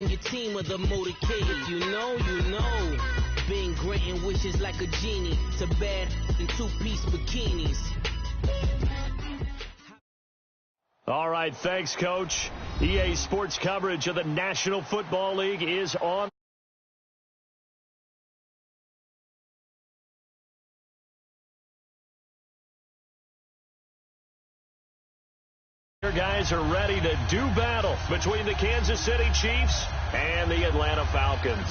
Your team of the motorcade, you know. Being granting wishes like a genie to bad in two-piece bikinis. All right, thanks, Coach. EA Sports coverage of the National Football League is on. Your guys are ready to do battle between the Kansas City Chiefs and the Atlanta Falcons.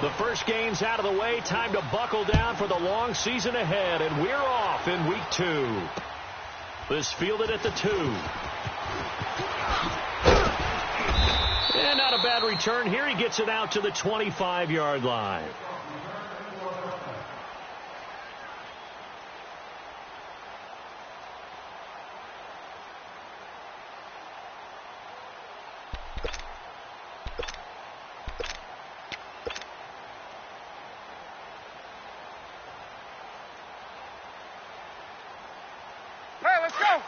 The first game's out of the way. Time to buckle down for the long season ahead, and we're off in week 2. This fielded at the 2. And not a bad return here. He gets it out to the 25-yard line. Hey, let's go!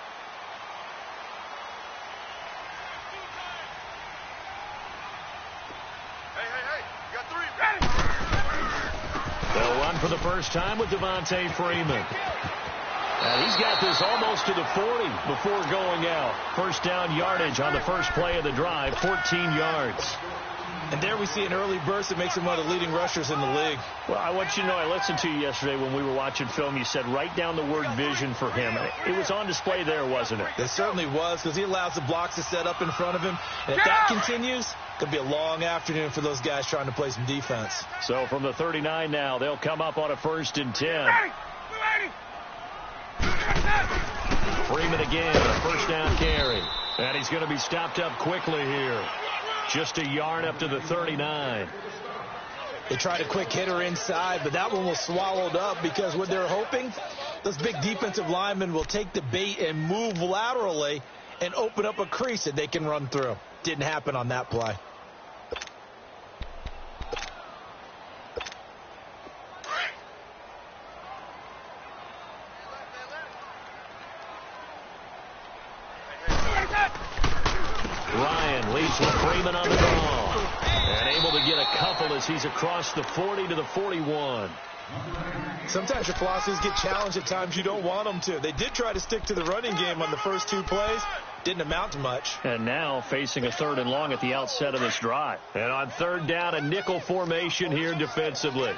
Hey, you got 3. Ready! They'll run for the first time with Devontae Freeman. And he's got this almost to the 40 before going out. First down yardage on the first play of the drive, 14 yards. And there we see an early burst that makes him one of the leading rushers in the league. Well, I want you to know, I listened to you yesterday when we were watching film. You said write down the word vision for him. It was on display there, wasn't it? It certainly was, because he allows the blocks to set up in front of him. And if that continues, it could be a long afternoon for those guys trying to play some defense. So from the 39 now, they'll come up on a 1st and 10. Freeman again, a first down carry. And he's going to be stopped up quickly here. Just a yard up to the 39. They tried a quick hitter inside, but that one was swallowed up because what they're hoping, those big defensive linemen will take the bait and move laterally and open up a crease that they can run through. Didn't happen on that play. Ryan leads with Freeman on the draw. And able to get a couple as he's across the 40 to the 41. Sometimes your philosophies get challenged at times you don't want them to. They did try to stick to the running game on the first 2 plays. Didn't amount to much. And now facing a 3rd and long at the outset of this drive. And on 3rd down, a nickel formation here defensively.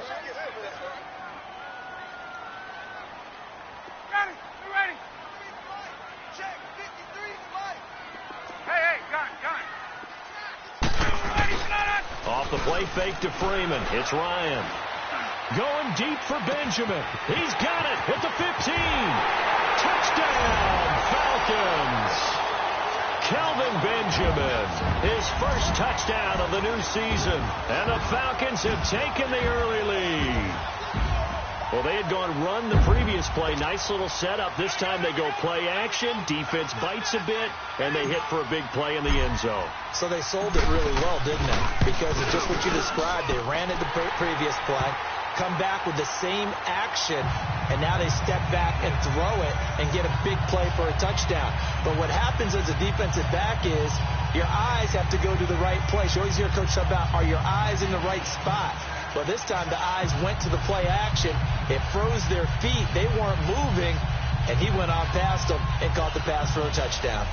Off the play fake to Freeman. It's Ryan. Going deep for Benjamin. He's got it at the 15. Touchdown, Falcons. Kelvin Benjamin, his first touchdown of the new season. And the Falcons have taken the early lead. Well, they had gone run the previous play. Nice little setup. This time they go play action. Defense bites a bit, and they hit for a big play in the end zone. So they sold it really well, didn't they? Because it's just what you described. They ran it the previous play, come back with the same action, and now they step back and throw it and get a big play for a touchdown. But what happens as a defensive back is your eyes have to go to the right place. You always hear Coach talk about, are your eyes in the right spot? Well, this time the eyes went to the play action. It froze their feet. They weren't moving, and he went on past them and caught the pass for a touchdown.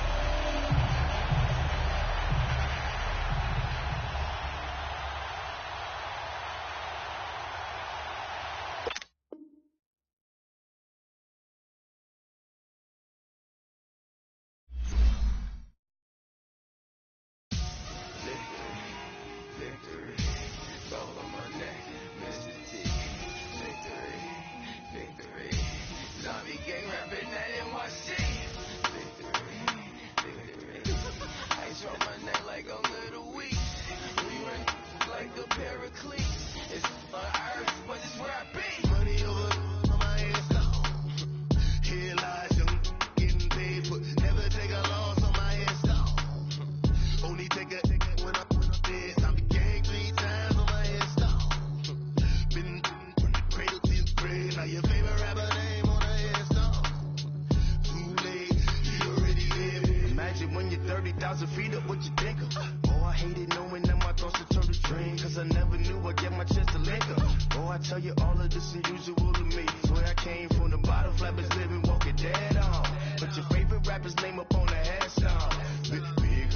buzzer, feet up, what you think of? Oh, I hated knowing that my thoughts would turn to dream, cause I never knew I'd get my chance to link up. Oh, I tell you all of this unusual to me. Swear I came from the bottom, flappers living, walking dead on. Put your favorite rapper's name up on the headstone. Big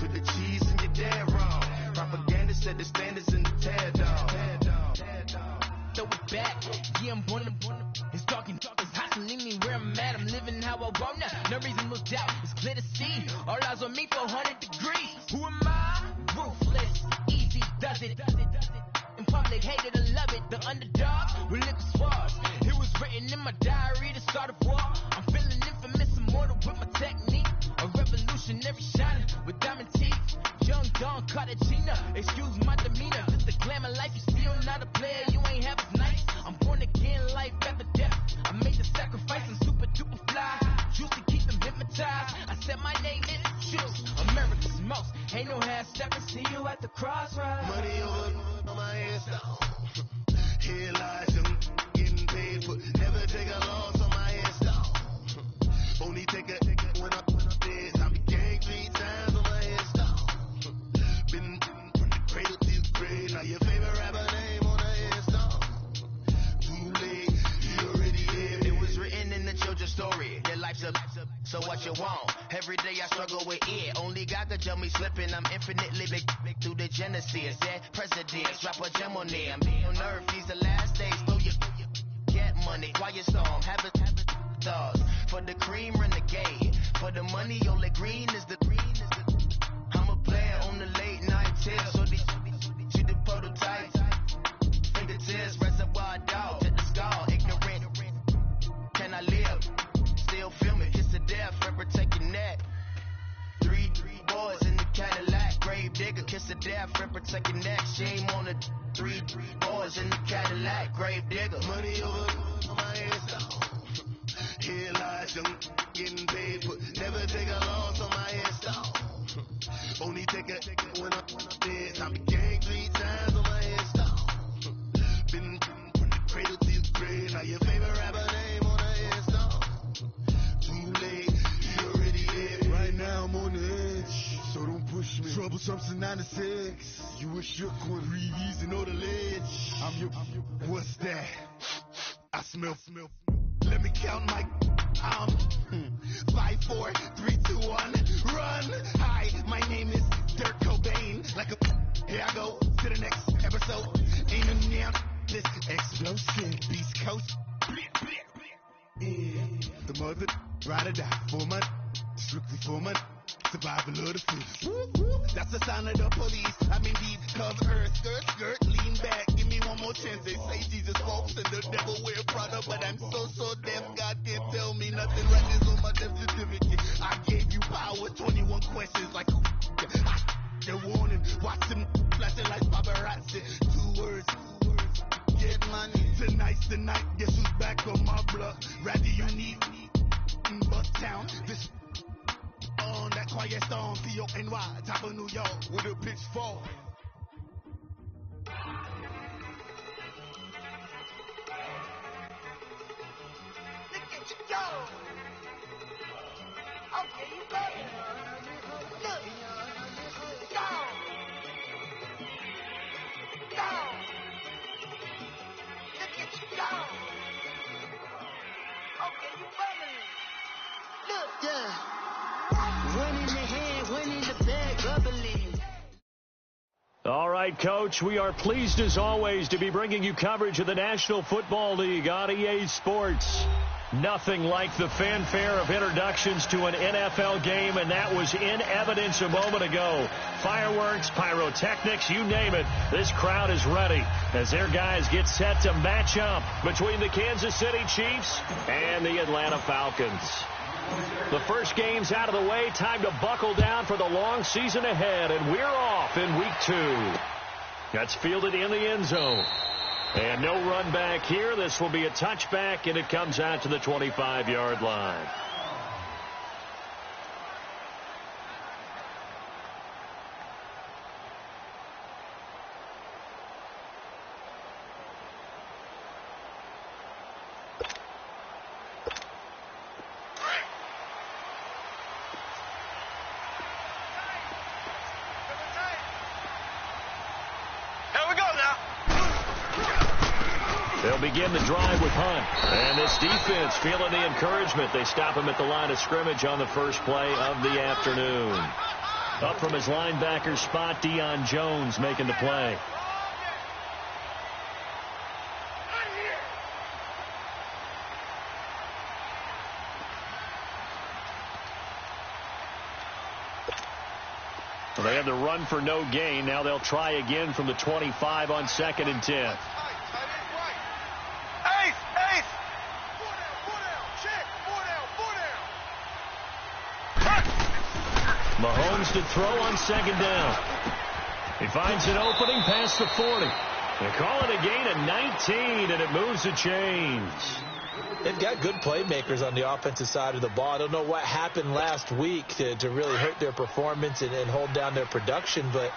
with the cheese and you're dead wrong. Propaganda set the standards in the tear down. Throw it back, yeah, I'm born to it's talking, it's hustling me where I'm at. I'm living how I want now. No reasonable doubt, it's clear to see. All eyes on me, 400 degrees. Who am I? Ruthless, easy, does it. In public, hate it or love it. The underdog will lick the swabs. It was written in my diary to start a war. I'm feeling infamous, immortal with my technique. A revolutionary shining with diamond teeth. Young Don Cartagena, excuse my demeanor. Just the glamour life, you still not a player, you ain't half as nice. I'm born again, life after death. I made the sacrifice, I'm super duper fly. Juice to keep them hypnotized. I said my name is Juice, America's most. Ain't no half stepping, see you at the crossroads. Money over on my headstone. Here lies them getting paid for. Never take a loss on my headstone. Only take a when I'm dead. I be gang 3 times on my headstone. Been from the cradle to the grave. Now your favorite rapper name on the headstone. Too late, you already lived. It was written in the children's story. Your life's a so what you want? Every day I struggle with it. Only God could tell me slipping. I'm infinitely big through the genesis. Yeah, presidents drop a gem on there. I'm on earth. These the last days. So you get money. Quiet storm. Have it thoughts. For the cream, renegade. For the money, only green is the. I'm a player on the late night tips. So these the prototypes. Fingertips, reservoir dog. To the skull, ignorant. Can I live? Still feel me. Kiss to death, friend, protect your neck. 3 boys in the Cadillac. Grave digger, kiss to death, friend, protect your neck. Shame on the 3 boys in the Cadillac. Grave digger. Money over on my headstone. Here lies them getting paid, but never take a loss on my headstone. Only take a when I'm dead. I be gang 3 times on my headstone. Been from the cradle to the grave. Now your favorite rapper name on the headstone. Too late, you already lived. Right now I'm on the edge, so don't push me. Troublesome since 96. You a shook one, Reeves and all the ledge. I'm your. What's that? I smell. Let me count my 5, 4, 3, 2, 1, run. Hi, my name is Dirk Cobain. Like a here I go to the next episode. Ain't a damn this explosive Beast Coast. Yeah. The mother ride or die for money, strictly for money. Survival of the fittest. That's the sign of the police. I mean, these cover her skirt, lean back. Give me one more chance. They say Jesus walks and the devil wear Prada, but I'm so deaf. God can't tell me nothing. Right is on my death certificate. I gave you power. 21 questions like who? They're warning. Watch them flashing like paparazzi. 2 words. Get money. Tonight's the night. Guess who's back on my block? Rather you need in Bucktown. This. On that quiet storm, T-O-N-Y, top of New York, with a pitchfork. Look at you go! Okay, you go! Look! Go! Go! Look at you go! Okay, you bumming! Look! Yeah! One in the hand, one in the bag, bubbly. All right, Coach, we are pleased as always to be bringing you coverage of the National Football League on EA Sports. Nothing like the fanfare of introductions to an NFL game, and that was in evidence a moment ago. Fireworks, pyrotechnics, you name it. This crowd is ready as their guys get set to match up between the Kansas City Chiefs and the Atlanta Falcons. The first game's out of the way. Time to buckle down for the long season ahead, and we're off in week 2. That's fielded in the end zone. And no run back here. This will be a touchback, and it comes out to the 25-yard line. begin the drive with Hunt. And this defense feeling the encouragement. They stop him at the line of scrimmage on the first play of the afternoon. Up from his linebacker spot, Deion Jones making the play. Well, they had the run for no gain. Now they'll try again from the 25 on 2nd and 10. Mahomes to throw on 2nd down. He finds an opening past the 40. They call it a gain of 19, and it moves the chains. They've got good playmakers on the offensive side of the ball. I don't know what happened last week to really hurt their performance and hold down their production, but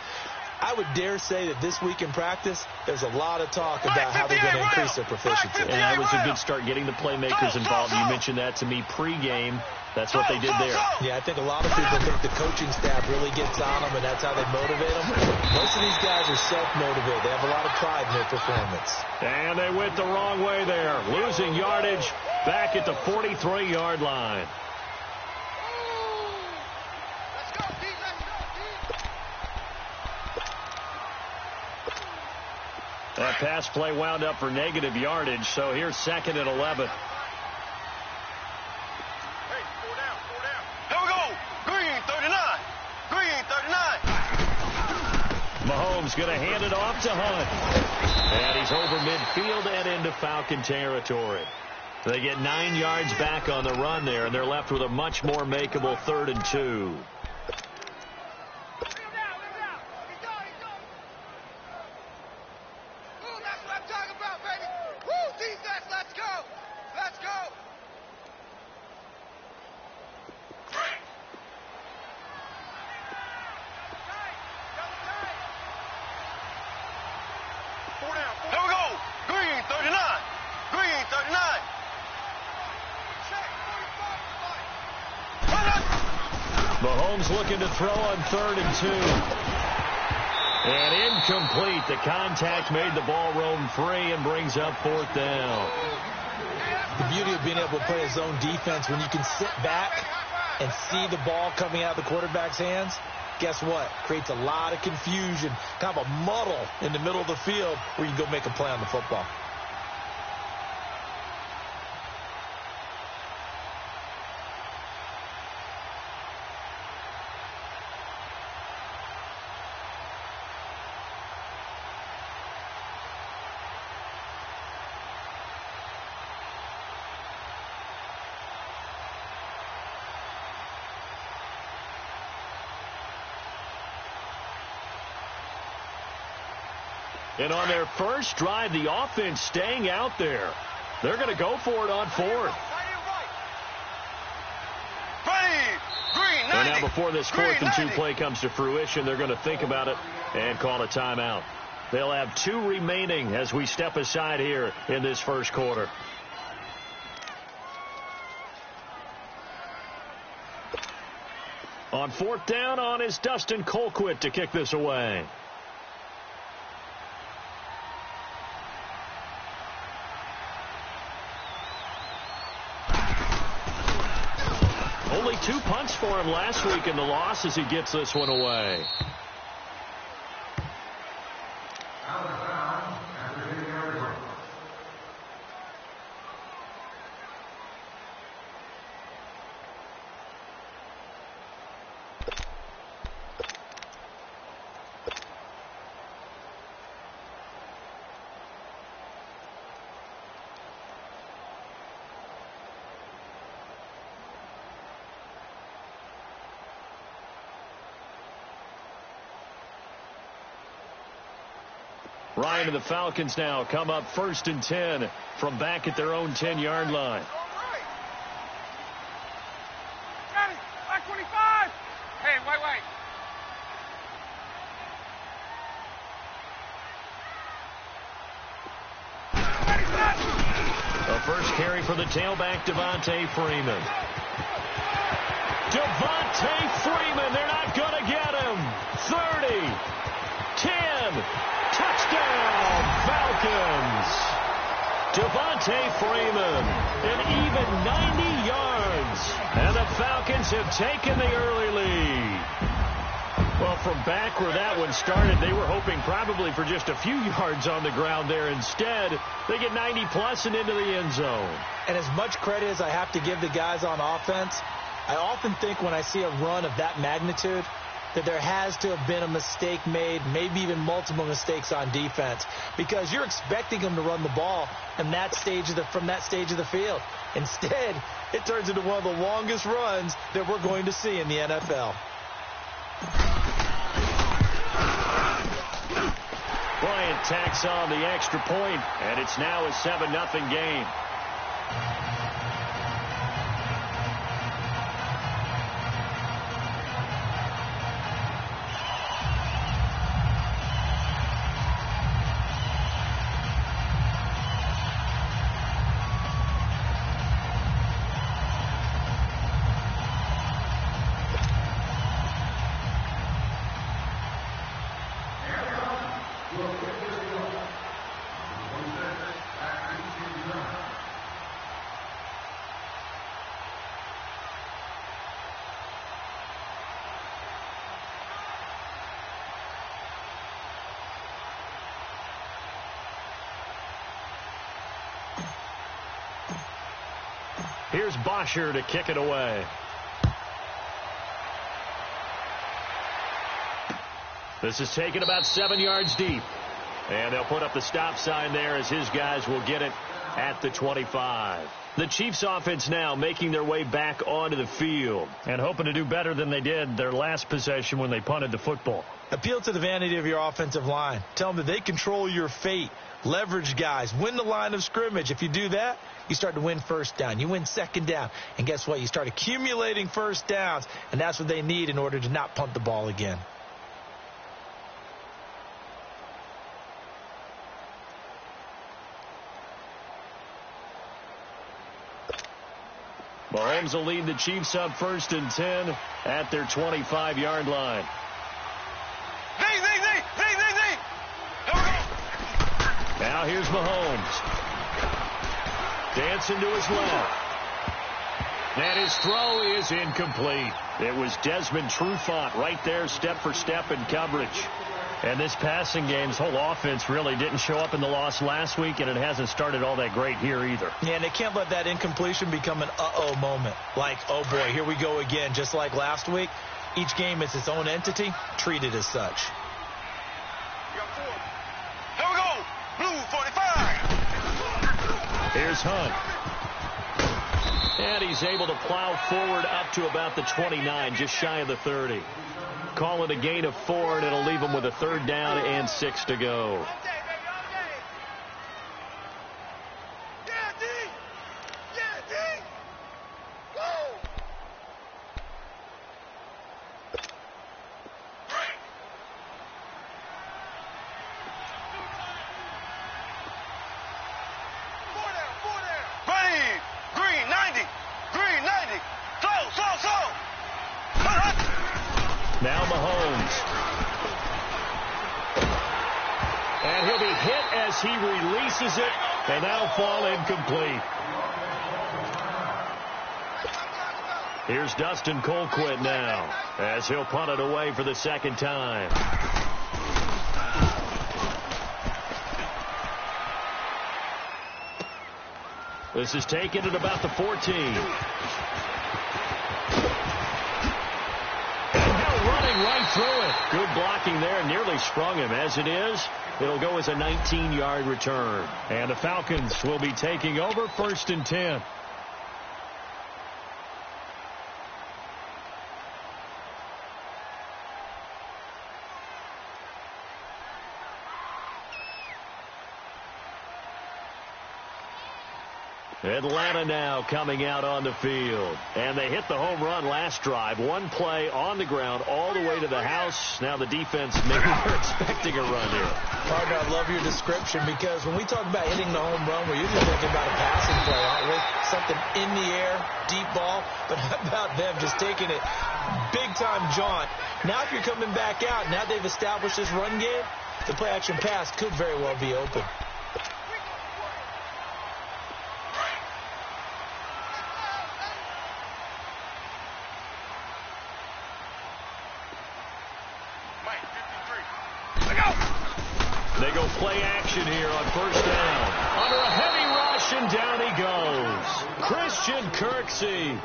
I would dare say that this week in practice, there's a lot of talk about how they're going to increase their proficiency. And that was a good start, getting the playmakers involved. You mentioned that to me pregame. That's what they did there. Yeah, I think a lot of people think the coaching staff really gets on them, and that's how they motivate them. Most of these guys are self-motivated. They have a lot of pride in their performance. And they went the wrong way there, losing yardage back at the 43-yard line. That pass play wound up for negative yardage, so here's 2nd and 11. Mahomes going to hand it off to Hunt. And he's over midfield and into Falcon territory. They get 9 yards back on the run there, and they're left with a much more makeable 3rd and 2. Mahomes looking to throw on 3rd and 2. And incomplete. The contact made the ball roam free and brings up 4th down. The beauty of being able to play a zone defense, when you can sit back and see the ball coming out of the quarterback's hands, guess what? Creates a lot of confusion, kind of a muddle in the middle of the field where you can go make a play on the football. And on their first drive, the offense staying out there. They're going to go for it on 4th. And now before this 4th and 2 play comes to fruition, they're going to think about it and call a timeout. They'll have 2 remaining as we step aside here in this first quarter. On 4th down on is Dustin Colquitt to kick this away. Only 2 punts for him last week in the loss as he gets this one away. Ryan and the Falcons now come up 1st and 10 from back at their own 10-yard line. Got it. Back 25. Hey, wait. A first carry for the tailback, Devontae Freeman. Devontae Freeman, they're not going to get him. 30, 10, touchdown, Falcons. Devontae Freeman, an even 90 yards. And the Falcons have taken the early lead. Well, from back where that one started, they were hoping probably for just a few yards on the ground there. Instead, they get 90-plus and into the end zone. And as much credit as I have to give the guys on offense, I often think when I see a run of that magnitude that there has to have been a mistake made, maybe even multiple mistakes on defense, because you're expecting them to run the ball from that stage of the field. Instead, it turns into one of the longest runs that we're going to see in the NFL. Bryant tacks on the extra point, and it's now a 7-0 game. Here's Bosher to kick it away. This is taken about 7 yards deep. And they'll put up the stop sign there as his guys will get it at the 25. The Chiefs offense now making their way back onto the field and hoping to do better than they did their last possession when they punted the football. Appeal to the vanity of your offensive line. Tell them that they control your fate. Leverage guys. Win the line of scrimmage. If you do that, you start to win first down. You win second down. And guess what? You start accumulating first downs. And that's what they need in order to not punt the ball again. Mahomes will lead the Chiefs up 1st and 10 at their 25-yard line. Now here's Mahomes. Dancing to his left. And his throw is incomplete. It was Desmond Trufant right there, step for step in coverage. And this passing game's whole offense really didn't show up in the loss last week, and it hasn't started all that great here either. Yeah, and they can't let that incompletion become an uh-oh moment. Like, oh boy, here we go again. Just like last week, each game is its own entity, treated as such. Here we go. Blue 45. Here's Hunt. And he's able to plow forward up to about the 29, just shy of the 30. Call it a gain of 4, and it'll leave them with a 3rd down and 6 to go. Now Mahomes. And he'll be hit as he releases it, and that'll fall incomplete. Here's Dustin Colquitt now as he'll punt it away for the 2nd time. This is taken at about the 14. Running right through it. Good blocking there. Nearly sprung him. As it is, it'll go as a 19-yard return. And the Falcons will be taking over 1st and 10. Atlanta now coming out on the field. And they hit the home run last drive. One play on the ground all the way to the house. Now the defense, maybe they're expecting a run here. Partner, I love your description, because when we talk about hitting the home run, we're usually thinking about a passing play, aren't we? Something in the air, deep ball. But how about them just taking it big-time jaunt? Now if you're coming back out, now they've established this run game, the play-action pass could very well be open. They go play action here on first down. Under a heavy rush, and down he goes. Christian Kirksey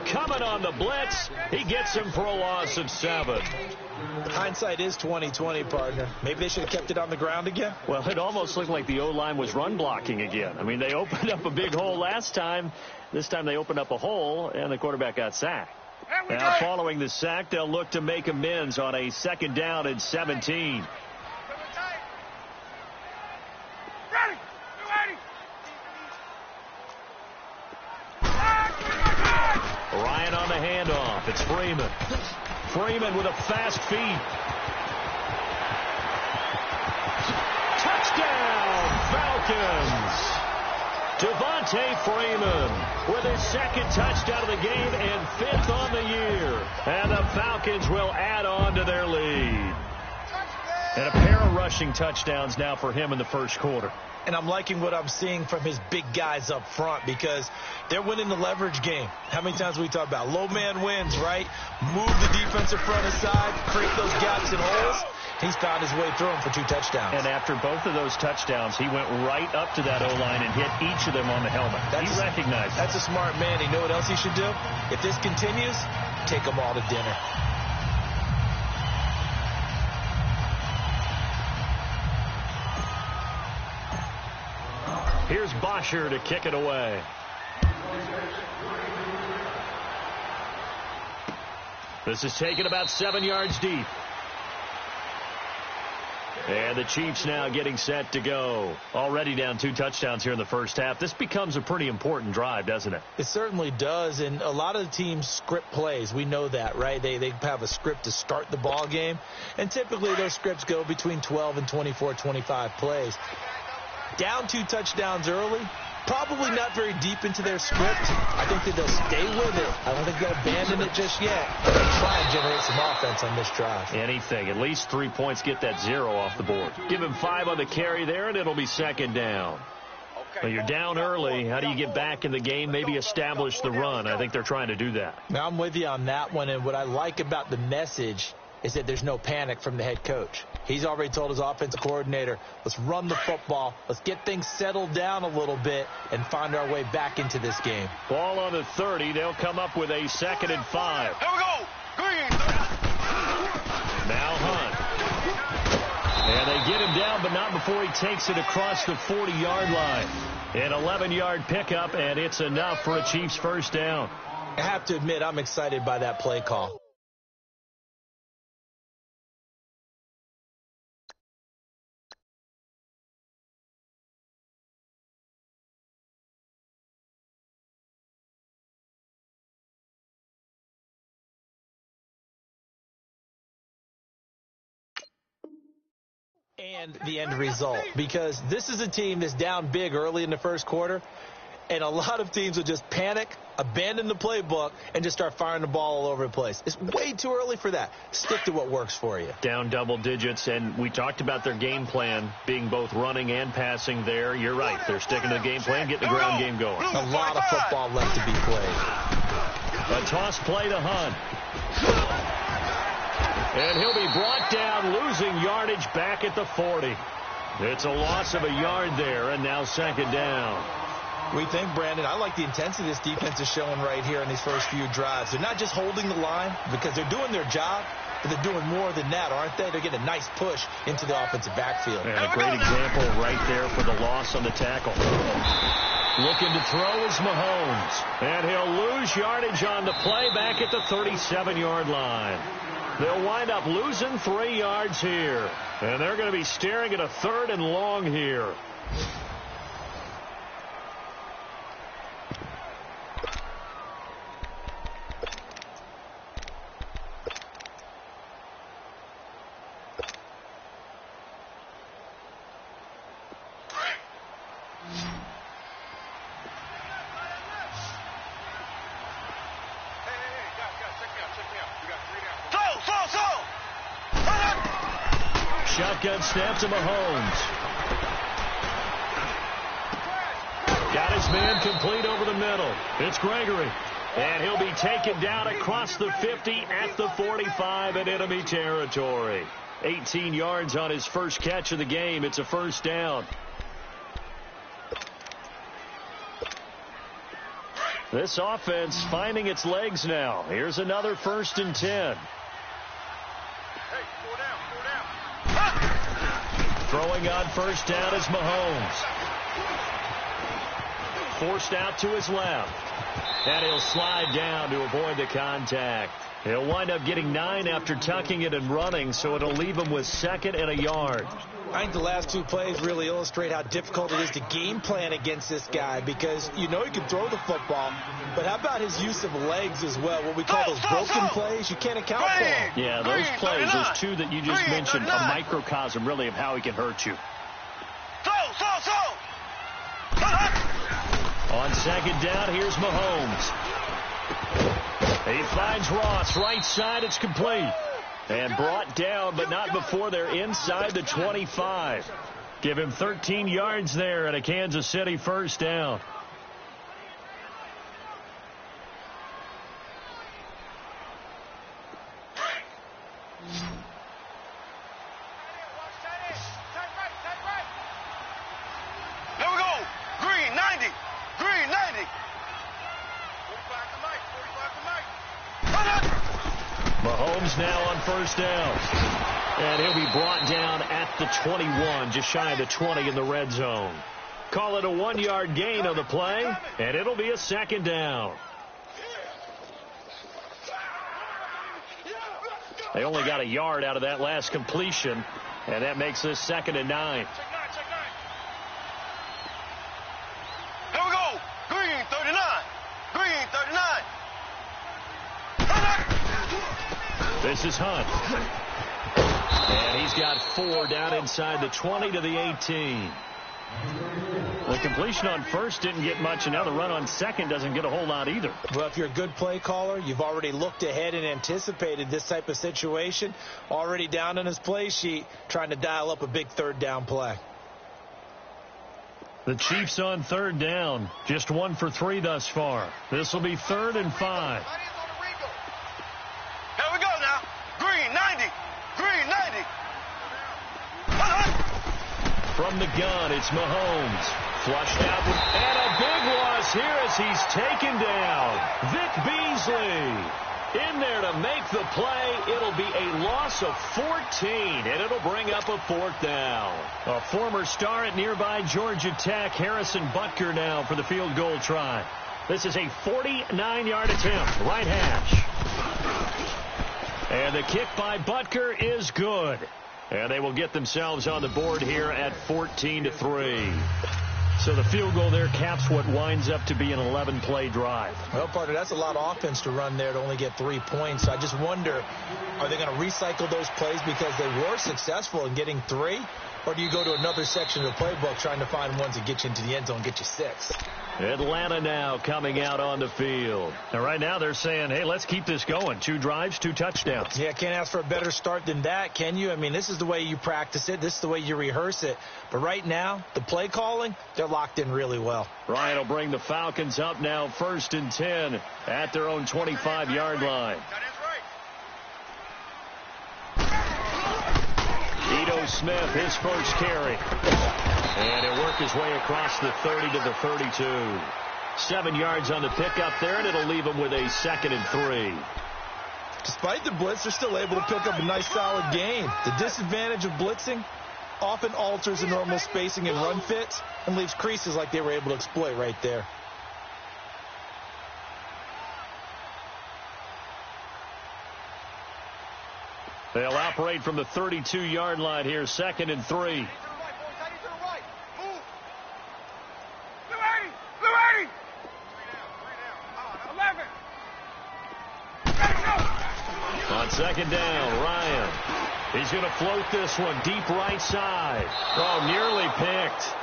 coming on the blitz. He gets him for a loss of 7. Hindsight is 20/20, partner. Maybe they should have kept it on the ground again. Well, it almost looked like the O-line was run blocking again. I mean, they opened up a big hole last time. This time they opened up a hole, and the quarterback got sacked. Now, following the sack, they'll look to make amends on a 2nd down and 17. Ryan on the handoff. It's Freeman. Freeman with a fast feet. Touchdown, Falcons. Devontae Freeman with his 2nd touchdown of the game and 5th on the year. And the Falcons will add on to their lead. And a pair of rushing touchdowns now for him in the first quarter. And I'm liking what I'm seeing from his big guys up front because they're winning the leverage game. How many times we talk about low man wins, right? Move the defensive front aside, create those gaps and holes. He's found his way through them for 2 touchdowns. And after both of those touchdowns, he went right up to that O-line and hit each of them on the helmet. He recognized it. That's a smart man. You know what else he should do? If this continues, take them all to dinner. Here's Bosher to kick it away. This is taken about 7 yards deep. And the Chiefs now getting set to go. Already down 2 touchdowns here in the first half. This becomes a pretty important drive, doesn't it? It certainly does, and a lot of the teams script plays. We know that, right? They have a script to start the ball game, and typically those scripts go between 12 and 24, 25 plays. Down 2 touchdowns early, probably not very deep into their script. I think that they'll stay with it. I don't think they'll abandon it just yet. They'll try and generate some offense on this drive. Anything. At least 3 points, get that 0 off the board. Give him 5 on the carry there, and it'll be 2nd down. But you're down early. How do you get back in the game? Maybe establish the run. I think they're trying to do that. Now, I'm with you on that one, and what I like about the message is that there's no panic from the head coach. He's already told his offensive coordinator, let's run the football, let's get things settled down a little bit and find our way back into this game. Ball on the 30. They'll come up with a 2nd and 5. Here we go. Green. Now Hunt. And they get him down, but not before he takes it across the 40-yard line. An 11-yard pickup, and it's enough for a Chiefs first down. I have to admit, I'm excited by that play call. And the end result, because this is a team that's down big early in the first quarter, and a lot of teams will just panic, abandon the playbook, and just start firing the ball all over the place. It's way too early for that. Stick to what works for you. Down double digits, and we talked about their game plan being both running and passing there. You're right. They're sticking to the game plan, getting the ground game going. A lot of football left to be played. A toss play to Hunt. And he'll be brought down, losing yardage back at the 40. It's a loss of a yard there, and now 2nd down. We think, Brandon, I like the intensity this defense is showing right here in these first few drives. They're not just holding the line because they're doing their job, but they're doing more than that, aren't they? They're getting a nice push into the offensive backfield. And a great example right there for the loss on the tackle. Looking to throw is Mahomes. And he'll lose yardage on the play back at the 37-yard line. They'll wind up losing 3 yards here. And they're going to be staring at a 3rd and long here. Shotgun snap to Mahomes. Got his man complete over the middle. It's Gregory. And he'll be taken down across the 50 at the 45 in enemy territory. 18 yards on his first catch of the game. It's a first down. This offense finding its legs now. Here's another 1st and 10. Throwing on first down is Mahomes. Forced out to his left. And he'll slide down to avoid the contact. He'll wind up getting 9 after tucking it and running, so it'll leave him with 2nd and a yard. I think the last 2 plays really illustrate how difficult it is to game plan against this guy, because you know he can throw the football, but how about his use of legs as well? What we call those broken plays, you can't account for them. Yeah, those plays, those 2 that you just mentioned, a microcosm really of how he can hurt you. On 2nd down, here's Mahomes. He finds Ross, right side, it's complete. And brought down, but not before they're inside the 25. Give him 13 yards there and a Kansas City first down. Here we go. Green 90. Green 90. 45 to Mike. 45 to Mike. Mahomes now on first down. And he'll be brought down at the 21, just shy of the 20 in the red zone. Call it a 1-yard gain on the play, and it'll be a 2nd down. They only got a yard out of that last completion, and that makes this 2nd and 9. Here we go. Green 39. Green 39. This is Hunt. And he's got 4 down inside the 20 to the 18. The completion on first didn't get much, and now the run on second doesn't get a whole lot either. Well, if you're a good play caller, you've already looked ahead and anticipated this type of situation. Already down on his play sheet, trying to dial up a big 3rd down play. The Chiefs on 3rd down. Just 1 for 3 thus far. This will be 3rd and 5. Here we go now. Green 90. Green 90. From the gun, it's Mahomes. Flushed out, and a big loss here as he's taken down. Vic Beasley in there to make the play. It'll be a loss of 14, and it'll bring up a 4th down. A former star at nearby Georgia Tech, Harrison Butker now for the field goal try. This is a 49-yard attempt, right hash. And the kick by Butker is good. And they will get themselves on the board here at 14-3. So the field goal there caps what winds up to be an 11-play drive. Well, partner, that's a lot of offense to run there to only get 3 points. So I just wonder, are they going to recycle those plays because they were successful in getting 3? Or do you go to another section of the playbook trying to find ones that get you into the end zone and get you 6? Atlanta now coming out on the field. And right now they're saying, hey, let's keep this going. 2 drives, 2 touchdowns. Yeah, can't ask for a better start than that, can you? I mean, this is the way you practice it. This is the way you rehearse it. But right now, the play calling, they're locked in really well. Ryan will bring the Falcons up now 1st and 10 at their own 25-yard line. Ito Smith, his first carry. And he'll work his way across the 30 to the 32. 7 yards on the pickup there, and it'll leave him with a 2nd and 3. Despite the blitz, they're still able to pick up a nice, solid gain. The disadvantage of blitzing often alters the normal spacing and run fits and leaves creases like they were able to exploit right there. They'll operate from the 32-yard line here, 2nd and 3. On 2nd down, Ryan. He's going to float this one deep right side. Oh, nearly picked.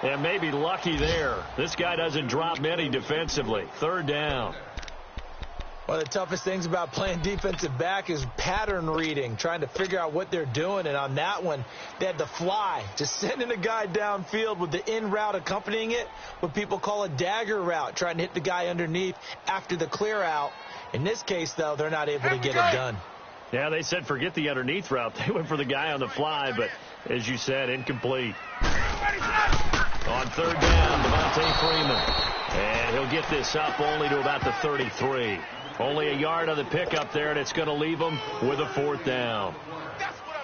And maybe lucky there. This guy doesn't drop many defensively. 3rd down. One of the toughest things about playing defensive back is pattern reading, trying to figure out what they're doing. And on that one, they had the fly, just sending a guy downfield with the in route accompanying it, what people call a dagger route, trying to hit the guy underneath after the clear out. In this case, though, they're not able to get it done. Yeah, they said forget the underneath route. They went for the guy on the fly, but as you said, incomplete. On third down, Devontae Freeman. And he'll get this up only to about the 33. Only a yard on the pickup there, and it's going to leave him with a fourth down.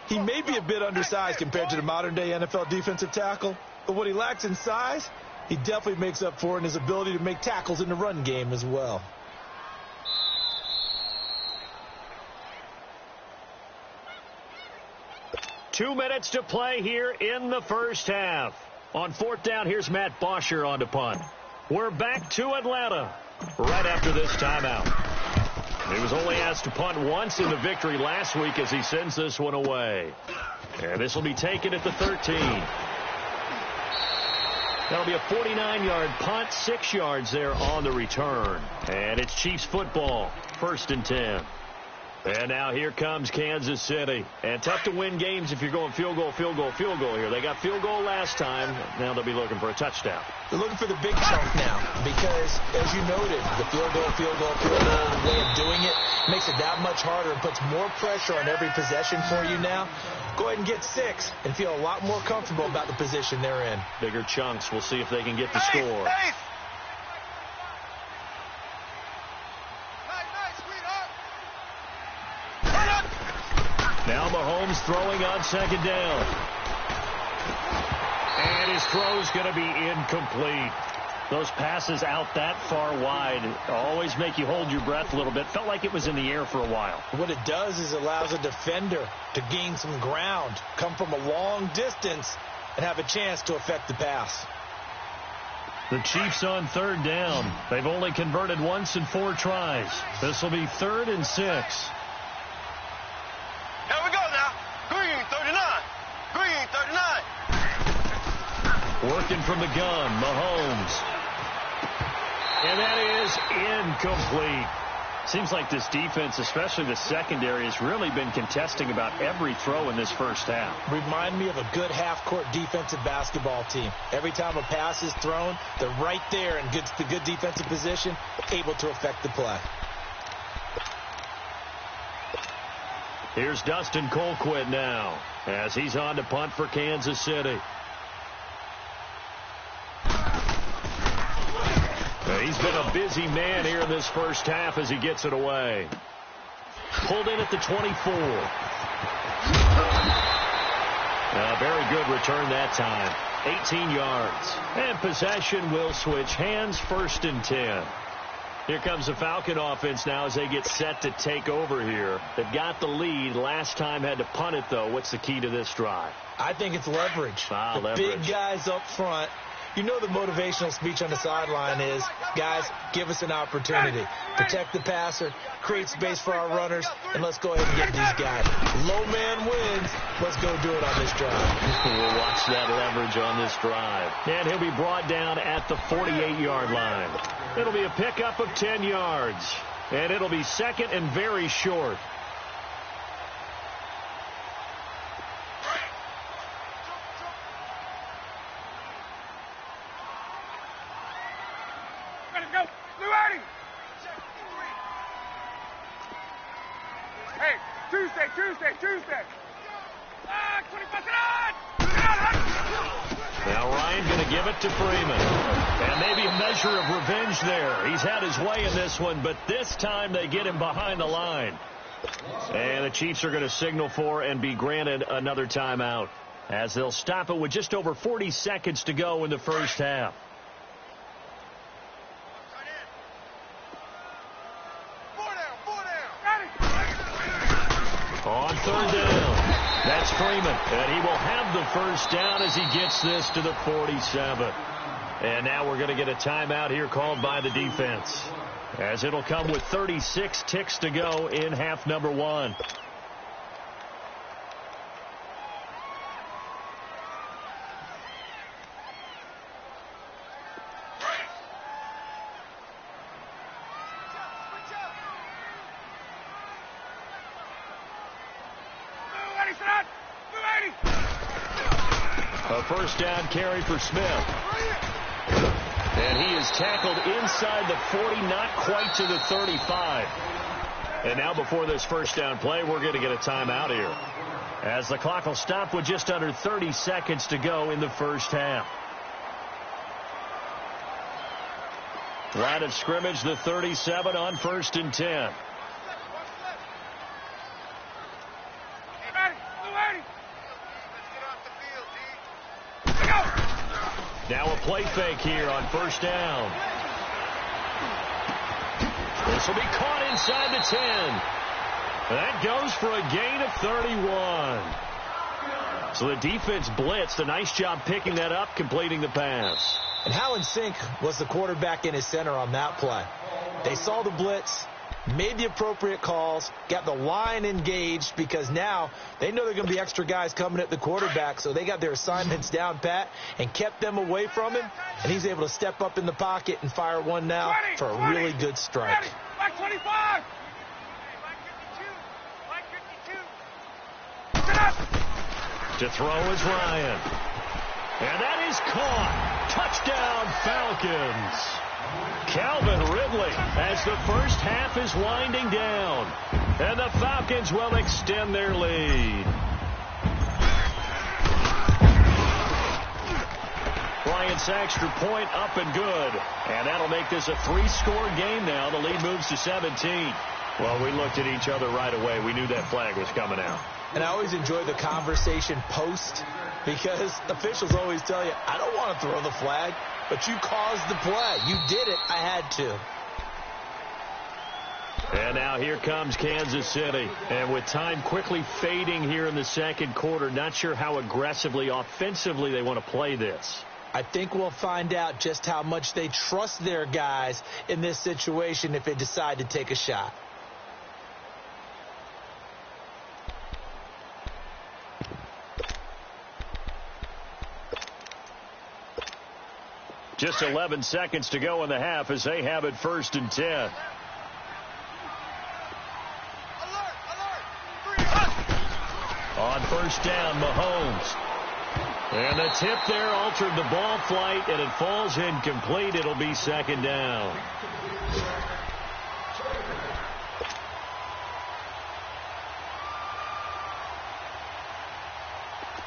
He may be a bit undersized compared to the modern-day NFL defensive tackle, but what he lacks in size, he definitely makes up for in his ability to make tackles in the run game as well. Two minutes to play here in the first half. On fourth down, here's Matt Bosher on to punt. We're back to Atlanta right after this timeout. He was only asked to punt once in the victory last week as he sends this one away. And this will be taken at the 13. That'll be a 49-yard punt, 6 yards there on the return. And it's Chiefs football, 1st and 10. And now here comes Kansas City. And tough to win games if you're going field goal, field goal, field goal here. They got field goal last time. Now they'll be looking for a touchdown. They're looking for the big chunk now because, as you noted, the field goal, way of doing it makes it that much harder and puts more pressure on every possession for you now. Go ahead and get 6 and feel a lot more comfortable about the position they're in. Bigger chunks. We'll see if they can get the score. Now Mahomes throwing on 2nd down. And his throw's going to be incomplete. Those passes out that far wide always make you hold your breath a little bit. Felt like it was in the air for a while. What it does is allows a defender to gain some ground, come from a long distance, and have a chance to affect the pass. The Chiefs on 3rd down. They've only converted once in 4 tries. This will be 3rd and 6. Here we go now. Green 39. Green 39. Working from the gun, Mahomes. And that is incomplete. Seems like this defense, especially the secondary, has really been contesting about every throw in this first half. Remind me of a good half-court defensive basketball team. Every time a pass is thrown, they're right there and gets the good defensive position, able to affect the play. Here's Dustin Colquitt now as he's on to punt for Kansas City. He's been a busy man here in this first half as he gets it away. Pulled in at the 24. A very good return that time. 18 yards. And possession will switch hands, 1st and 10. Here comes the Falcon offense now as they get set to take over here. They've got the lead. Last time had to punt it, though. What's the key to this drive? I think it's leverage. Leverage. Big guys up front. You know the motivational speech on the sideline is, guys, give us an opportunity. Protect the passer, create space for our runners, and let's go ahead and get these guys. Low man wins. Let's go do it on this drive. We'll watch that leverage on this drive. And he'll be brought down at the 48-yard line. It'll be a pickup of 10 yards. And it'll be 2nd and very short. Tuesday. 25 Now Ryan going to give it to Freeman. And maybe a measure of revenge there. He's had his way in this one, but this time they get him behind the line. And the Chiefs are going to signal for and be granted another timeout as they'll stop it with just over 40 seconds to go in the first half. On 3rd down, that's Freeman, and he will have the first down as he gets this to the 47. And now we're going to get a timeout here called by the defense, as it'll come with 36 ticks to go in half number 1. A first down carry for Smith. And he is tackled inside the 40, not quite to the 35. And now before this first down play, we're going to get a timeout here, as the clock will stop with just under 30 seconds to go in the first half. Line of scrimmage, the 37 on 1st and 10. Now a play fake here on 1st down. This will be caught inside the 10. That goes for a gain of 31. So the defense blitzed. A nice job picking that up, completing the pass. And how in sync was the quarterback in his center on that play? They saw the blitz, made the appropriate calls, got the line engaged, because now they know there are going to be extra guys coming at the quarterback, so they got their assignments down pat and kept them away from him, and he's able to step up in the pocket and fire one now for a really good strike. Back 25! To throw is Ryan. And that is caught. Touchdown, Falcons. Calvin Ridley as the first half is winding down. And the Falcons will extend their lead. Bryant's extra point up and good. And that'll make this a 3-score game now. The lead moves to 17. Well, we looked at each other right away. We knew that flag was coming out. And I always enjoy the conversation post, because officials always tell you, I don't want to throw the flag, but you caused the play. You did it. I had to. And now here comes Kansas City. And with time quickly fading here in the second quarter, not sure how aggressively, offensively they want to play this. I think we'll find out just how much they trust their guys in this situation if they decide to take a shot. Just 11 seconds to go in the half as they have it 1st and 10. On 1st down, Mahomes. And the tip there altered the ball flight, and it falls incomplete. It'll be 2nd down.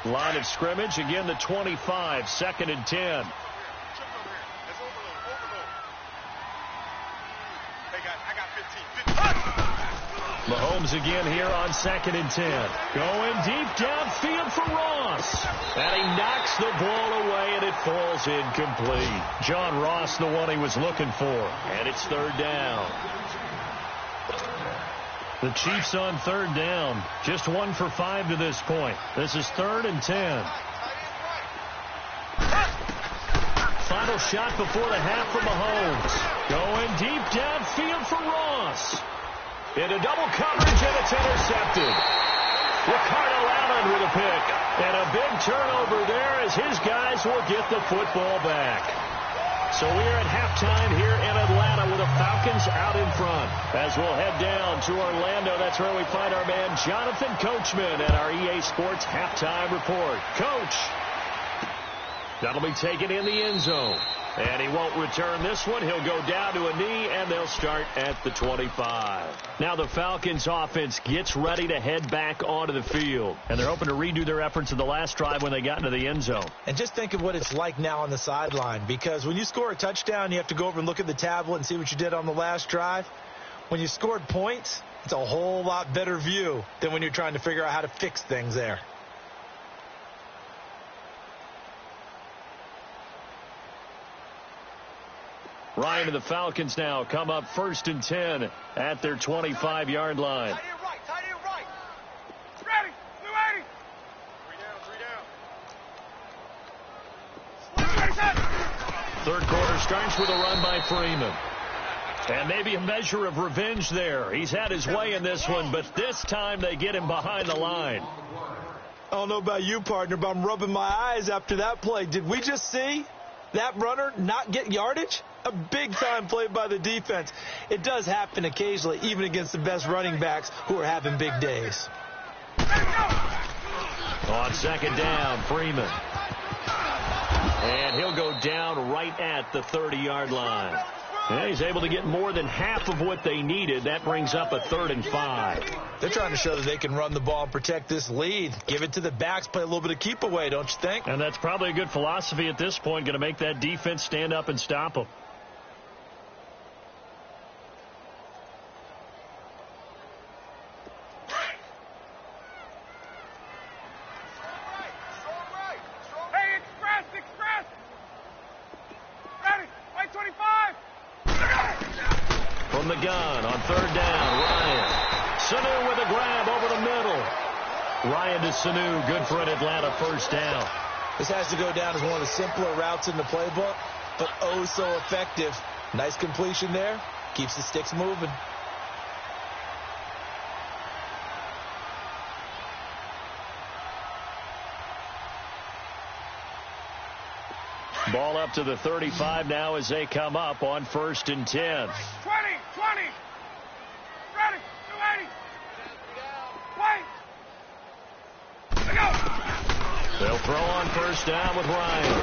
Line of scrimmage, again the 25, 2nd and 10. Mahomes again here on 2nd and 10. Going deep downfield for Ross. And he knocks the ball away, and it falls incomplete. John Ross, the one he was looking for. And it's 3rd down. The Chiefs on 3rd down. Just 1 for 5 to this point. This is 3rd and 10. Final shot before the half for Mahomes. Going deep downfield for Ross. Into double coverage, and it's intercepted. Ricardo Allen with a pick. And a big turnover there as his guys will get the football back. So we're at halftime here in Atlanta with the Falcons out in front. As we'll head down to Orlando, that's where we find our man Jonathan Coachman at our EA Sports Halftime Report. Coach, that'll be taken in the end zone. And he won't return this one. He'll go down to a knee, and they'll start at the 25. Now the Falcons offense gets ready to head back onto the field. And they're hoping to redo their efforts of the last drive when they got into the end zone. And just think of what it's like now on the sideline, because when you score a touchdown, you have to go over and look at the tablet and see what you did on the last drive. When you scored points, it's a whole lot better view than when you're trying to figure out how to fix things there. Ryan and the Falcons now come up 1st and 10 at their 25-yard line. Tight end right. Ready. 280. 3 down. 3rd quarter starts with a run by Freeman. And maybe a measure of revenge there. He's had his way in this one, but this time they get him behind the line. I don't know about you, partner, but I'm rubbing my eyes after that play. Did we just see that runner not get yardage? A big-time play by the defense. It does happen occasionally, even against the best running backs who are having big days. On 2nd down, Freeman. And he'll go down right at the 30-yard line. Yeah, he's able to get more than half of what they needed. That brings up a 3rd and 5. They're trying to show that they can run the ball and protect this lead. Give it to the backs, play a little bit of keep away, don't you think? And that's probably a good philosophy at this point, going to make that defense stand up and stop them. From the gun on 3rd down, Ryan. Sanu with a grab over the middle. Ryan to Sanu, good for an Atlanta 1st down. This has to go down as one of the simpler routes in the playbook, but oh so effective. Nice completion there. Keeps the sticks moving. Ball up to the 35 now as they come up on 1st and 10. 20. Ready. 280. Wait. Go. They'll throw on 1st down with Ryan.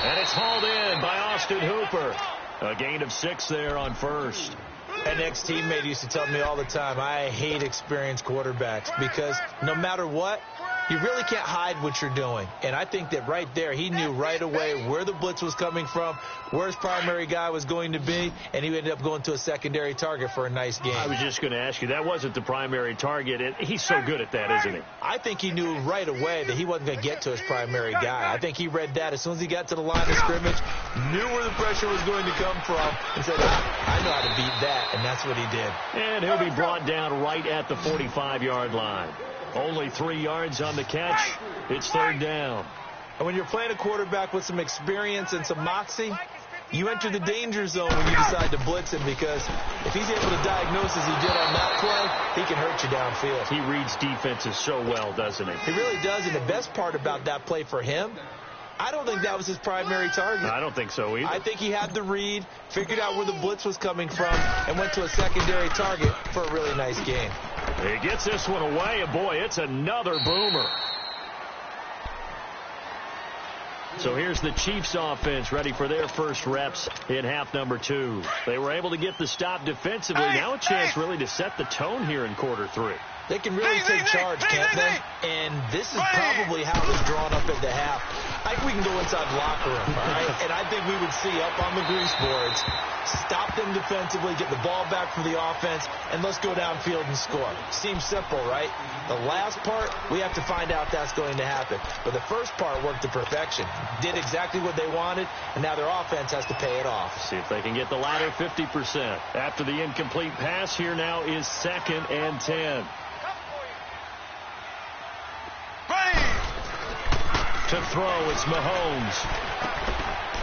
And it's hauled in by Austin Hooper. A gain of 6 there on 1st. An ex-teammate used to tell me all the time, I hate experienced quarterbacks because no matter what, you really can't hide what you're doing. And I think that right there, he knew right away where the blitz was coming from, where his primary guy was going to be, and he ended up going to a secondary target for a nice game. I was just going to ask you, that wasn't the primary target, and he's so good at that, isn't he? I think he knew right away that he wasn't going to get to his primary guy. I think he read that as soon as he got to the line of scrimmage, knew where the pressure was going to come from, and said, I know how to beat that, and that's what he did. And he'll be brought down right at the 45-yard line. Only 3 yards on the catch. It's 3rd down. And when you're playing a quarterback with some experience and some moxie, you enter the danger zone when you decide to blitz him, because if he's able to diagnose as he did on that play, he can hurt you downfield. He reads defenses so well, doesn't he? He really does, and the best part about that play for him, I don't think that was his primary target. I don't think so either. I think he had the read, figured out where the blitz was coming from, and went to a secondary target for a really nice game. He gets this one away, and boy, it's another boomer. So here's the Chiefs offense ready for their first reps in half number 2. They were able to get the stop defensively. Now a chance really to set the tone here in quarter 3. They can really take charge, can't they? And this is probably how it was drawn up at the half. I think we can go inside the locker room, all right? And I think we would see up on the grease boards, stop them defensively, get the ball back for the offense, and let's go downfield and score. Seems simple, right? The last part, we have to find out that's going to happen. But the first part worked to perfection. Did exactly what they wanted, and now their offense has to pay it off. See if they can get the latter 50%. After the incomplete pass, here now is 2nd and 10. To throw, it's Mahomes.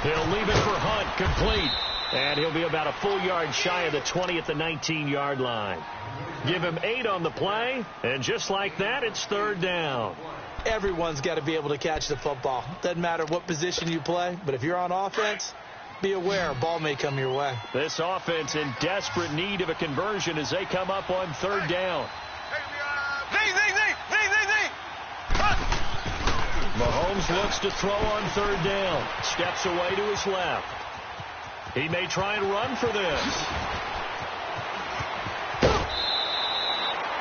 He'll leave it for Hunt, complete. And he'll be about a full yard shy of the 20 at the 19-yard line. Give him 8 on the play, and just like that, it's 3rd down. Everyone's got to be able to catch the football. Doesn't matter what position you play, but if you're on offense, be aware a ball may come your way. This offense in desperate need of a conversion as they come up on 3rd down. Mahomes looks to throw on 3rd down. Steps away to his left. He may try and run for this.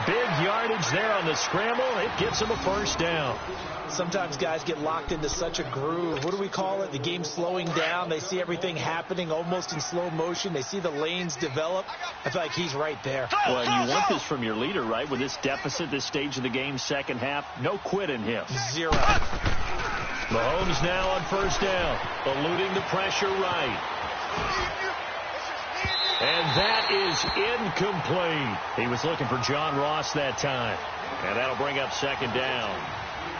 Big yardage there on the scramble. It gives him a 1st down. Sometimes guys get locked into such a groove. What do we call it? The game slowing down. They see everything happening almost in slow motion. They see the lanes develop. I feel like he's right there. Well, you want this from your leader, right? With this deficit, this stage of the game, second half, no quit in him. 0. Mahomes now on 1st down, eluding the pressure right. And that is incomplete. He was looking for John Ross that time. And that'll bring up 2nd down.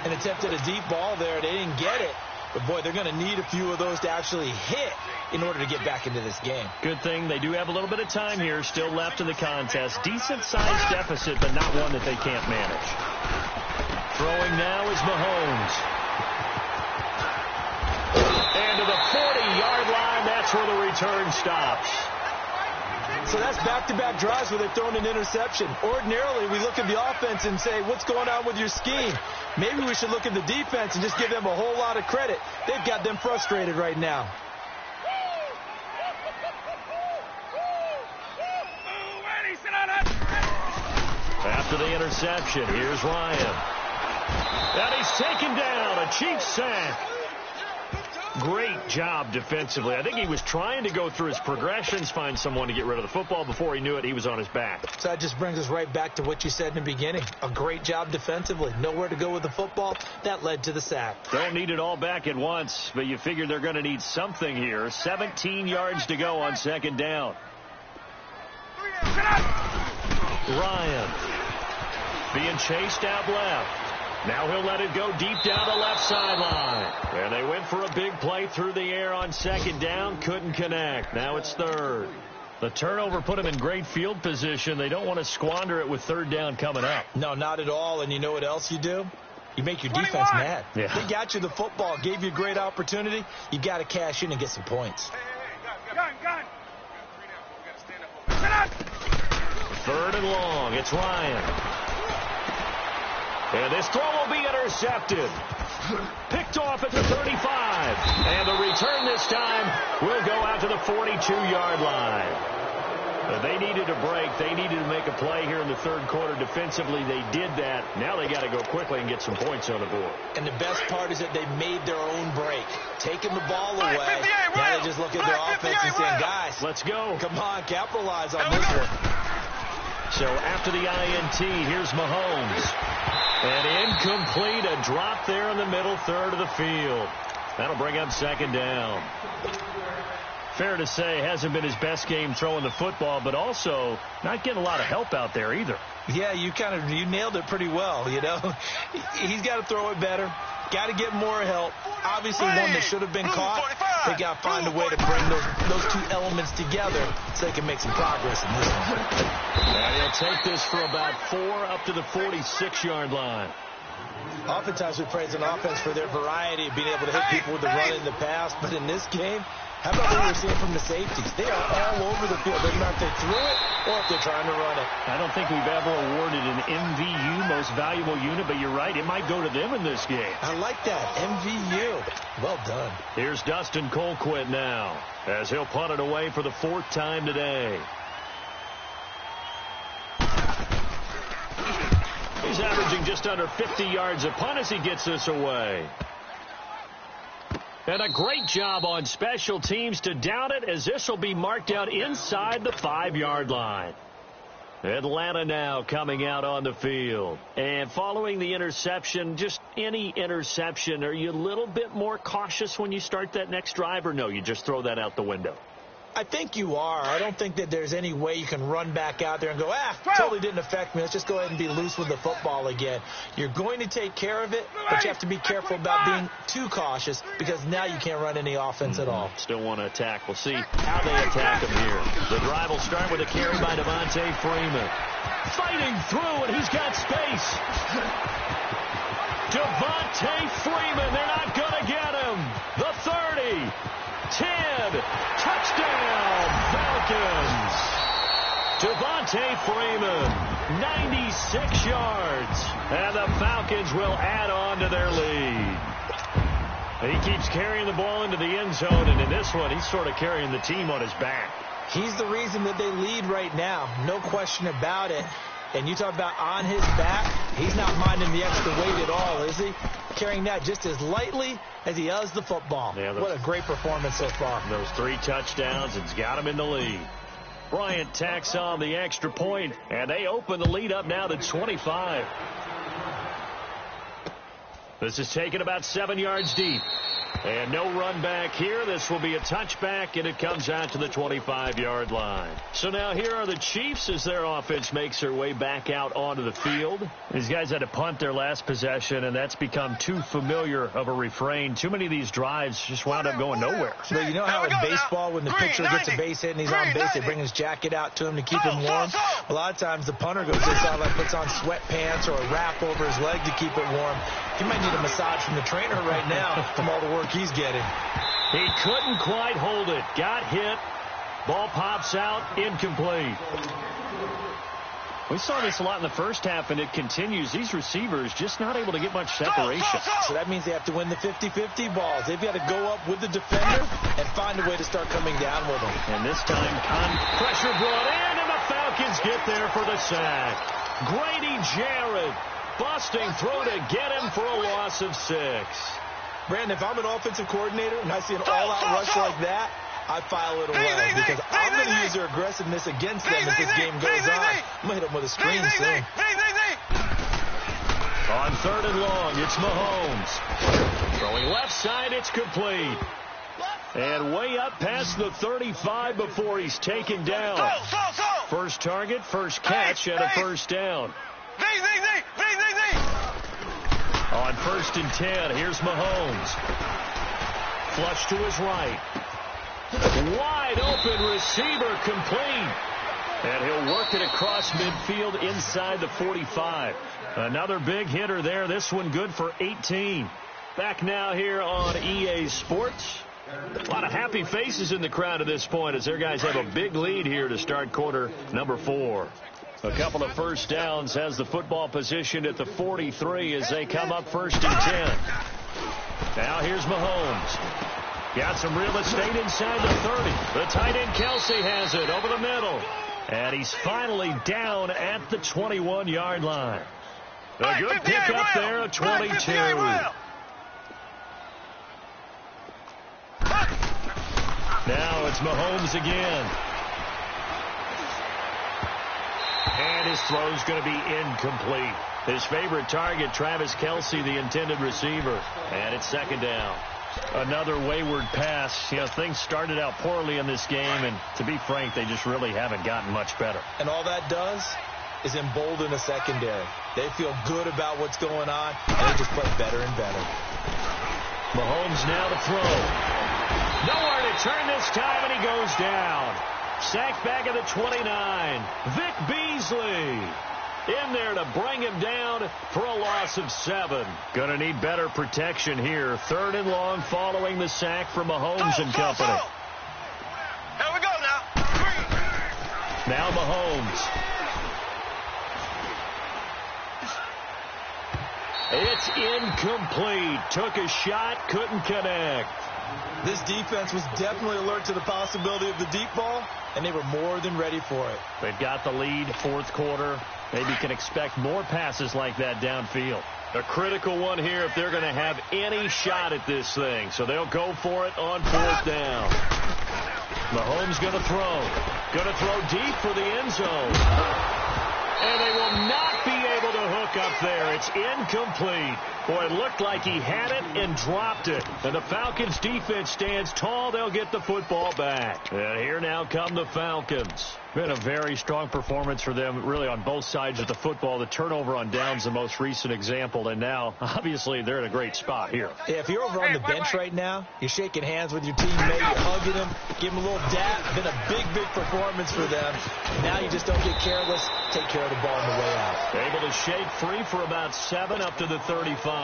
An attempt at a deep ball there. They didn't get it. But, boy, they're going to need a few of those to actually hit in order to get back into this game. Good thing they do have a little bit of time here still left in the contest. Decent-sized deficit, but not one that they can't manage. Throwing now is Mahomes. And to the 40-yard line, that's where the return stops. So that's back-to-back drives where they've thrown an interception. Ordinarily, we look at the offense and say, what's going on with your scheme? Maybe we should look at the defense and just give them a whole lot of credit. They've got them frustrated right now. after the interception. Here's Ryan. And he's taken down. A Chiefs sack. Great job defensively. I think he was trying to go through his progressions, find someone to get rid of the football. Before he knew it, he was on his back. So that just brings us right back to what you said in the beginning. A great job defensively. Nowhere to go with the football. That led to the sack. Don't need it all back at once, but you figure they're going to need something here. 17 yards to go on second down. Ryan being chased out left. Now he'll let it go deep down the left sideline. And they went for a big play through the air on second down. Couldn't connect. Now it's third. The turnover put them in great field position. They don't want to squander it with third down coming up. No, not at all. And you know what else you do? You make your defense mad. Yeah. They got you the football, gave you a great opportunity. You got to cash in and get some points. Gun. Third and long. It's Ryan. And this throw will be intercepted. Picked off at the 35. And the return this time will go out to the 42-yard line. They needed a break. They needed to make a play here in the third quarter. Defensively, they did that. Now they got to go quickly and get some points on the board. And the best part is that they made their own break. Taking the ball away. Now they just look at their offense and saying, guys, let's go. Come on, capitalize on this one. So after the INT, here's Mahomes. And incomplete, a drop there in the middle third of the field. That'll bring up second down. Fair to say, hasn't been his best game throwing the football, but also not getting a lot of help out there either. Yeah, you nailed it pretty well, you know. He's got to throw it better. Got to get more help. Obviously, one that should have been caught. They got to find a way to bring those two elements together so they can make some progress in this one. And he'll take this for about 4 up to the 46-yard line. Oftentimes we praise an offense for their variety of being able to hit people with the run in the past, but in this game, how about what we're seeing from the safeties? They are all over the field. Doesn't matter if they threw it or if they're trying to run it. I don't think we've ever awarded an MVU, most valuable unit, but you're right, it might go to them in this game. I like that, MVU. Well done. Here's Dustin Colquitt now, as he'll punt it away for the 4th time today. He's averaging just under 50 yards a punt as he gets this away. And a great job on special teams to down it, as this will be marked out inside the 5-yard line. Atlanta now coming out on the field. And following the interception, just any interception, are you a little bit more cautious when you start that next drive, or no, you just throw that out the window? I think you are. I don't think that there's any way you can run back out there and go, totally didn't affect me. Let's just go ahead and be loose with the football again. You're going to take care of it, but you have to be careful about being too cautious, because now you can't run any offense at all. Still want to attack. We'll see how they attack him here. The drive will start with a carry by Devontae Freeman. Fighting through, and he's got space. Devontae Freeman, they're not going to get him. The 30. 10, touchdown, Falcons. Devontae Freeman, 96 yards, and the Falcons will add on to their lead. He keeps carrying the ball into the end zone, and in this one, he's sort of carrying the team on his back. He's the reason that they lead right now, no question about it. And you talk about on his back, he's not minding the extra weight at all, is he? Carrying that just as lightly as he does the football. Yeah, what a great performance so far. Those 3 touchdowns, it's got him in the lead. Bryant tacks on the extra point, and they open the lead up now to 25. This is taken about 7 yards deep. And no run back here. This will be a touchback, and it comes out to the 25-yard line. So now here are the Chiefs as their offense makes their way back out onto the field. These guys had to punt their last possession, and that's become too familiar of a refrain. Too many of these drives just wound up going nowhere. So you know how in baseball, when the pitcher gets a base hit and he's on base, they bring his jacket out to him to keep him warm? A lot of times the punter goes inside, like puts on sweatpants or a wrap over his leg to keep it warm. He might need a massage from the trainer right now from all the work he's getting. He couldn't quite hold it. Got hit. Ball pops out. Incomplete. We saw this a lot in the first half, and it continues. These receivers just not able to get much separation. So that means they have to win the 50-50 balls. They've got to go up with the defender and find a way to start coming down with them. And this time, pressure brought in, and the Falcons get there for the sack. Grady Jarrett busting through to get him for a loss of 6. Brandon, if I'm an offensive coordinator and I see an all-out rush like that, I file it away because I'm going to use their aggressiveness against them as this game goes on. I'm going to hit them with a screen soon. On 3rd and long, it's Mahomes. Throwing left side, it's complete. And way up past the 35 before he's taken down. First target, first catch, and a first down. On 1st and 10, here's Mahomes. Flush to his right. Wide open receiver complete. And he'll work it across midfield inside the 45. Another big hitter there. This one good for 18. Back now here on EA Sports. A lot of happy faces in the crowd at this point as their guys have a big lead here to start quarter number 4. A couple of first downs has the football positioned at the 43 as they come up 1st and 10. Now here's Mahomes. Got some real estate inside the 30. The tight end Kelsey has it over the middle. And he's finally down at the 21-yard line. A good pickup there at 22. Now it's Mahomes again. And his throw's going to be incomplete. His favorite target, Travis Kelsey, the intended receiver. And it's 2nd down. Another wayward pass. You know, things started out poorly in this game, and to be frank, they just really haven't gotten much better. And all that does is embolden the secondary. They feel good about what's going on, and they just play better and better. Mahomes now to throw. Nowhere to turn this time, and he goes down. Sacked back at the 29. Vic Beasley in there to bring him down for a loss of 7. Going to need better protection here. 3rd and long following the sack from Mahomes and company. Here we go now. Now Mahomes. It's incomplete. Took a shot, couldn't connect. This defense was definitely alert to the possibility of the deep ball, and they were more than ready for it. They've got the lead, 4th quarter. Maybe can expect more passes like that downfield. A critical one here if they're going to have any shot at this thing. So they'll go for it on 4th down. Mahomes going to throw. Going to throw deep for the end zone. And they will not be able to hook up there. It's incomplete. Boy, it looked like he had it and dropped it. And the Falcons defense stands tall. They'll get the football back. And here now come the Falcons. Been a very strong performance for them, really, on both sides of the football. The turnover on downs, the most recent example. And now, obviously, they're in a great spot here. Yeah, if you're over on the bench right now, you're shaking hands with your teammate, you're hugging him, give him a little dap. Been a big, big performance for them. Now you just don't get careless. Take care of the ball on the way out. Able to shake free for about 7 up to the 35.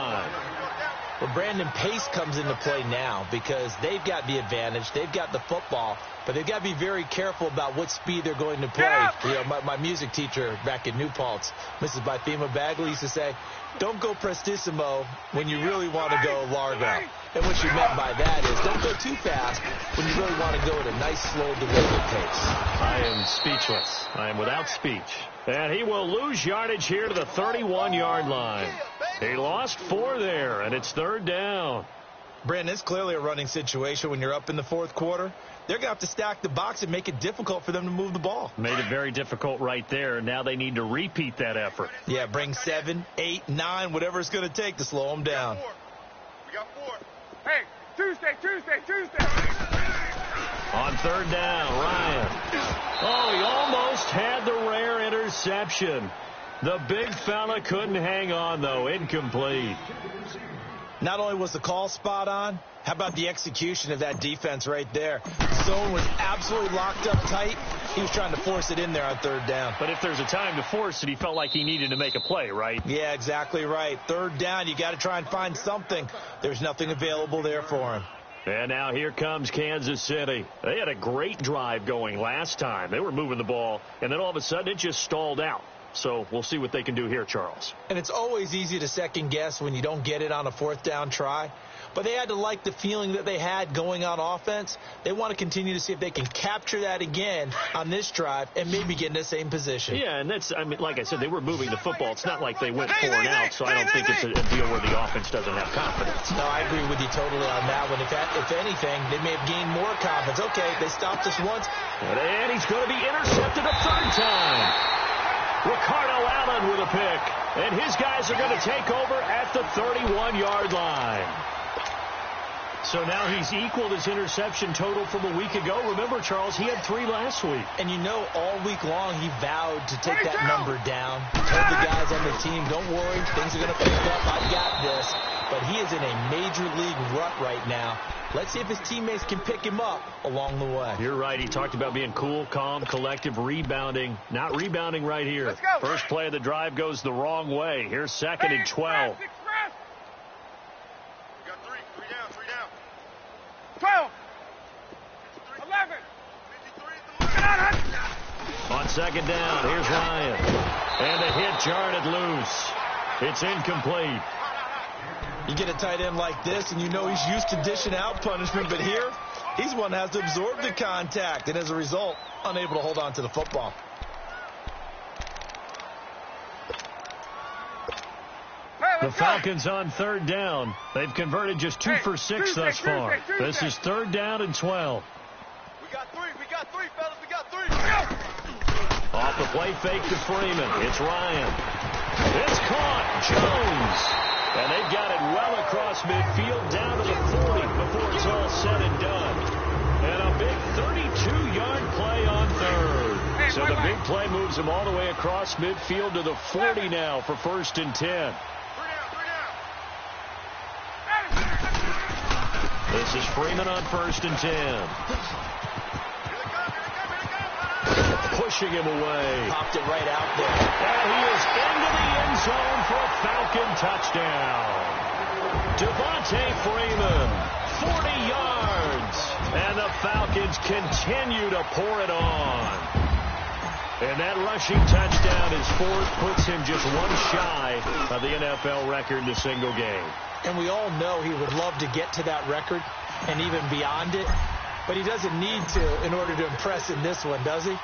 Well, Brandon, pace comes into play now because they've got the advantage. They've got the football, but they've got to be very careful about what speed they're going to play. You know, my music teacher back in New Paltz, Mrs. Bythema Bagley, used to say, don't go prestissimo when you really want to go largo. And what she meant by that is don't go too fast when you really want to go at a nice, slow, deliberate pace. I am speechless. I am without speech. And he will lose yardage here to the 31-yard line. He lost 4 there, and it's 3rd down. Brandon, it's clearly a running situation when you're up in the 4th quarter. They're going to have to stack the box and make it difficult for them to move the ball. Made it very difficult right there. Now they need to repeat that effort. Yeah, bring 7, 8, 9, whatever it's going to take to slow them down. We got 4. Hey, Tuesday. On 3rd down, Ryan. Oh, he almost had the rare interception. The big fella couldn't hang on, though. Incomplete. Not only was the call spot on, how about the execution of that defense right there? The zone was absolutely locked up tight. He was trying to force it in there on 3rd down. But if there's a time to force it, he felt like he needed to make a play, right? Yeah, exactly right. 3rd down, you got to try and find something. There's nothing available there for him. And now here comes Kansas City. They had a great drive going last time. They were moving the ball, and then all of a sudden it just stalled out. So we'll see what they can do here, Charles. And it's always easy to second guess when you don't get it on a fourth down try. But they had to like the feeling that they had going on offense. They want to continue to see if they can capture that again on this drive and maybe get in the same position. Yeah, and that's, I mean, like I said, they were moving the football. It's not like they went 4 and out, so I don't think it's a deal where the offense doesn't have confidence. No, I agree with you totally on that one. If anything, they may have gained more confidence. Okay, they stopped us once. And he's going to be intercepted a third time. Ricardo Allen with a pick. And his guys are going to take over at the 31-yard line. So now he's equaled his interception total from a week ago. Remember, Charles, he had 3 last week. And you know, all week long he vowed to take that number down. Told the guys on the team, don't worry, things are going to pick up. I've got this. But he is in a major league rut right now. Let's see if his teammates can pick him up along the way. You're right. He talked about being cool, calm, collective, rebounding. Not rebounding right here. Let's go. First play of the drive goes the wrong way. Here's 2nd and 12. 12, 11. On 2nd down, here's Ryan. And the hit jarred loose. It's incomplete. You get a tight end like this, and you know he's used to dishing out punishment, but here, he's one that has to absorb the contact, and as a result, unable to hold on to the football. The Falcons on 3rd down. They've converted just 2 for 6 thus far. This is 3rd down and 12. We got three, fellas, we got 3. Off the play fake to Freeman. It's Ryan. It's caught. Jones. And they've got it well across midfield down to the 40 before it's all said and done. And a big 32-yard play on 3rd. So the big play moves them all the way across midfield to the 40 now for 1st and 10. This is Freeman on 1st and 10. Pushing him away. Popped it right out there. And he is into the end zone for a Falcon touchdown. Devontae Freeman, 40 yards. And the Falcons continue to pour it on. And that rushing touchdown is 4th, puts him just 1 shy of the NFL record in a single game. And we all know he would love to get to that record and even beyond it, but he doesn't need to in order to impress in this one, does he?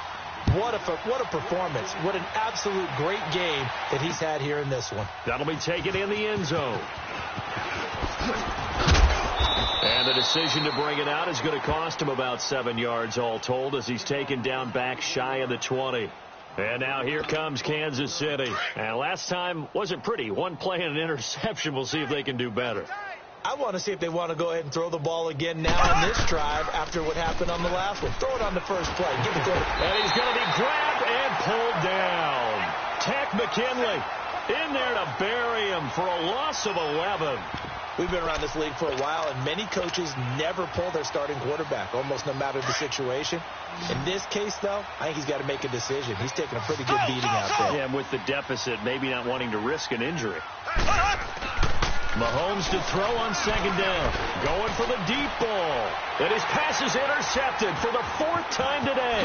What a performance. What an absolute great game that he's had here in this one. That'll be taken in the end zone. And the decision to bring it out is going to cost him about 7 yards all told as he's taken down back shy of the 20. And now here comes Kansas City. And last time wasn't pretty. 1 play and an interception. We'll see if they can do better. I want to see if they want to go ahead and throw the ball again now on this drive after what happened on the last one. Throw it on the first play. Give it to him. And he's going to be grabbed and pulled down. Tech McKinley in there to bury him for a loss of 11. We've been around this league for a while, and many coaches never pull their starting quarterback, almost no matter the situation. In this case, though, I think he's got to make a decision. He's taking a pretty good beating out there. Yeah, and with the deficit, maybe not wanting to risk an injury. Mahomes to throw on 2nd down. Going for the deep ball. And his pass is intercepted for the 4th time today.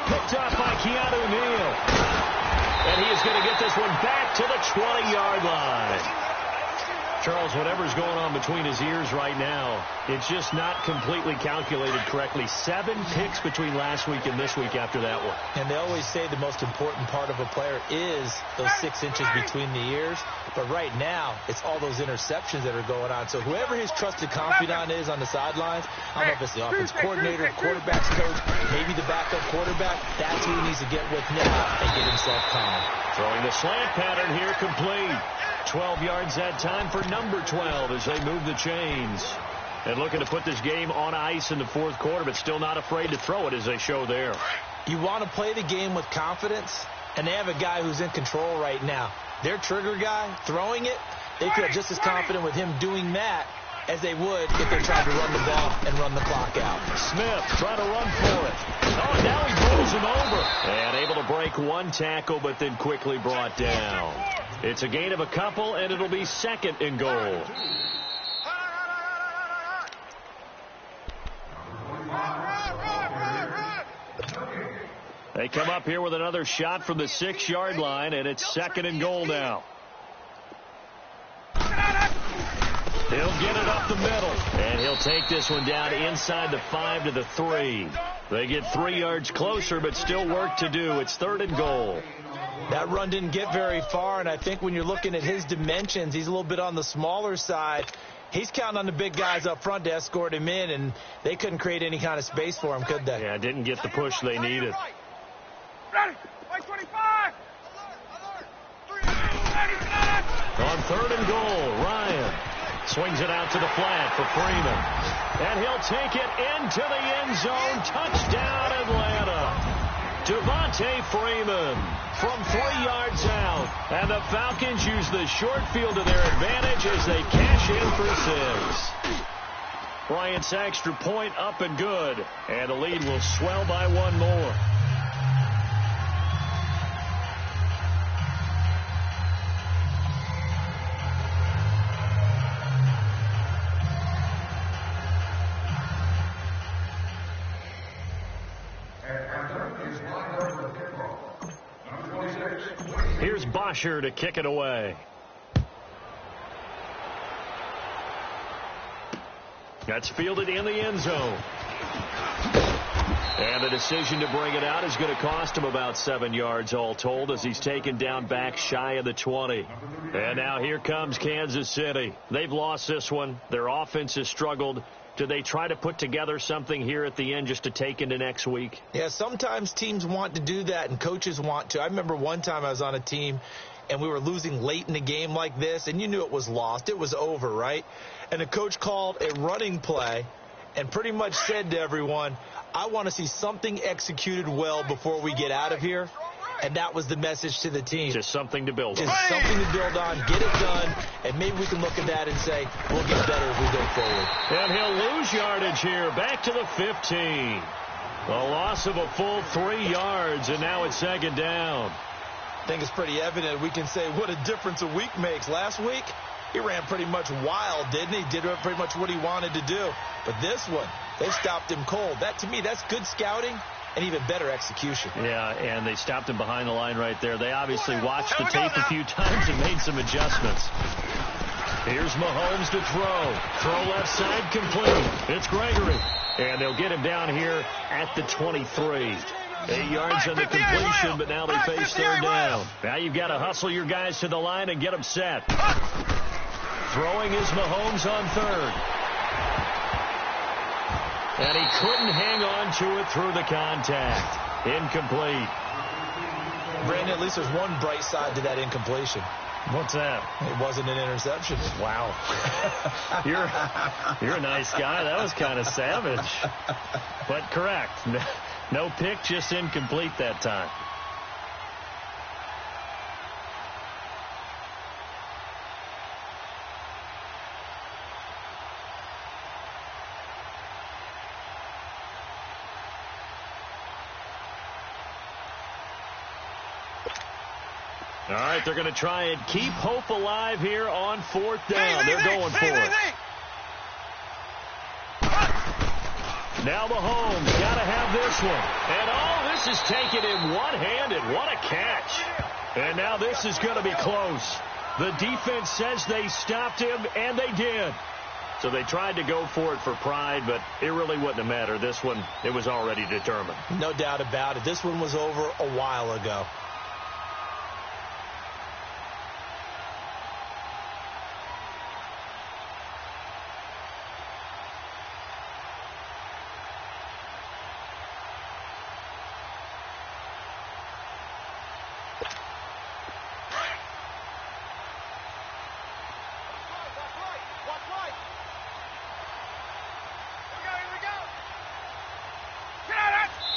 Picked off by Keanu Neal. And he is going to get this one back to the 20-yard line. Charles, whatever's going on between his ears right now, it's just not completely calculated correctly. 7 picks between last week and this week after that one. And they always say the most important part of a player is those 6 inches between the ears. But right now, it's all those interceptions that are going on. So whoever his trusted confidant is on the sidelines, I don't know if it's the offense coordinator, quarterback's coach, maybe the backup quarterback, that's who he needs to get with now and get himself calm. Throwing the slant pattern here complete. 12 yards that time for number 12 as they move the chains. And looking to put this game on ice in the 4th quarter, but still not afraid to throw it as they show there. You want to play the game with confidence, and they have a guy who's in control right now. Their trigger guy, throwing it, they feel just as confident with him doing that as they would if they tried to run the ball and run the clock out. Smith trying to run for it. Oh, now he pulls him over. And able to break 1 tackle, but then quickly brought down. It's a gain of a couple, and it'll be 2nd and goal. They come up here with another shot from the 6-yard line, and it's 2nd and goal now. He'll get it up the middle, and he'll take this one down inside the 5 to the 3. They get 3 yards closer, but still work to do. It's 3rd and goal. That run didn't get very far, and I think when you're looking at his dimensions, he's a little bit on the smaller side. He's counting on the big guys up front to escort him in, and they couldn't create any kind of space for him, could they? Yeah, didn't get the push they needed. Ready. White 25. On 3rd and goal, Ryan swings it out to the flat for Freeman. And he'll take it into the end zone. Touchdown, Atlanta. Devontae Freeman from 3 yards out. And the Falcons use the short field to their advantage as they cash in for 6. Bryant's extra point up and good. And the lead will swell by 1 more. Here's Bosher to kick it away. That's fielded in the end zone. And the decision to bring it out is going to cost him about 7 yards all told as he's taken down back shy of the 20. And now here comes Kansas City. They've lost this one. Their offense has struggled. Do they try to put together something here at the end just to take into next week? Yeah, sometimes teams want to do that and coaches want to. I remember one time I was on a team and we were losing late in the game like this, and you knew it was lost. It was over, right? And the coach called a running play and pretty much said to everyone, I want to see something executed well before we get out of here. And that was the message to the team. Just something to build on. Just something to build on, get it done, and maybe we can look at that and say, we'll get better as we go forward. And he'll lose yardage here, back to the 15. A loss of a full 3 yards, and now it's 2nd down. I think it's pretty evident. We can say what a difference a week makes. Last week, he ran pretty much wild, didn't he? Did pretty much what he wanted to do. But this one, they stopped him cold. That, to me, that's good scouting and even better execution. Yeah, and they stopped him behind the line right there. They obviously watched the tape a few times and made some adjustments. Here's Mahomes to throw. Throw left side complete. It's Gregory. And they'll get him down here at the 23. 8 yards on the completion, but now they face 3rd down. Now you've got to hustle your guys to the line and get them set. Throwing is Mahomes on 3rd. And he couldn't hang on to it through the contact. Incomplete. Brandon, at least there's one bright side to that incompletion. What's that? It wasn't an interception. Wow. You're a nice guy. That was kind of savage. But correct. No pick, just incomplete that time. All right, they're going to try and keep hope alive here on 4th down. They're going for it. Now Mahomes got to have this one. And, this is taken in one-handed. What a catch. And now this is going to be close. The defense says they stopped him, and they did. So they tried to go for it for pride, but it really wouldn't have mattered. This one, it was already determined. No doubt about it. This one was over a while ago.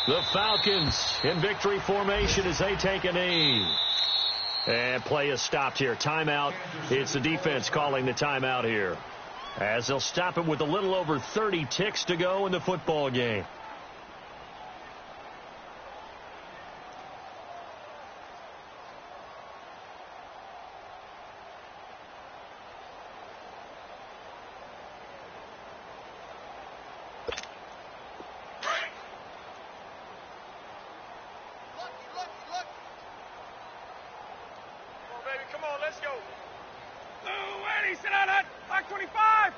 The Falcons in victory formation as they take a knee. And play is stopped here. Timeout. It's the defense calling the timeout here, as they'll stop it with a little over 30 ticks to go in the football game. baby. Come on, let's go. Blue 80, sit on that. Black 25.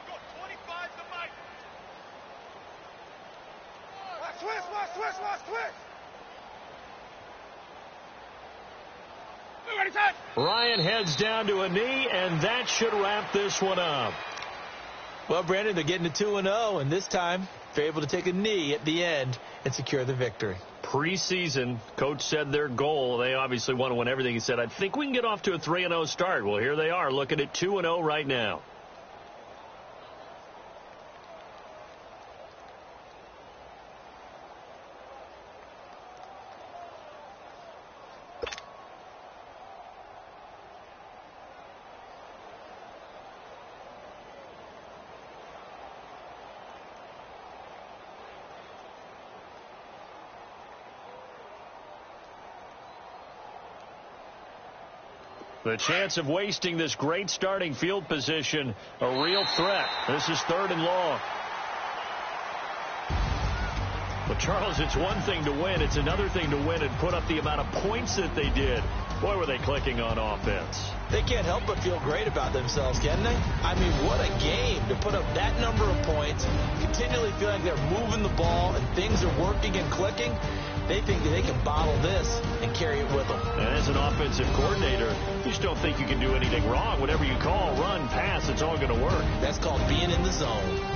Go 25 to Mike. Twist. Blue 80, touch. Ryan heads down to a knee, and that should wrap this one up. Well, Brandon, they're getting to 2-0, and this time they're able to take a knee at the end and secure the victory. Preseason, coach said their goal, they obviously want to win everything. He said, I think we can get off to a 3-0 start. Well, here they are looking at 2-0 right now. The chance of wasting this great starting field position, a real threat. This is 3rd and long. But, Charles, it's one thing to win. It's another thing to win and put up the amount of points that they did. Boy, were they clicking on offense. They can't help but feel great about themselves, can they? I mean, what a game to put up that number of points, continually feeling like they're moving the ball and things are working and clicking. They think that they can bottle this and carry it with them. And as an offensive coordinator, you just don't think you can do anything wrong. Whatever you call, run, pass, it's all going to work. That's called being in the zone.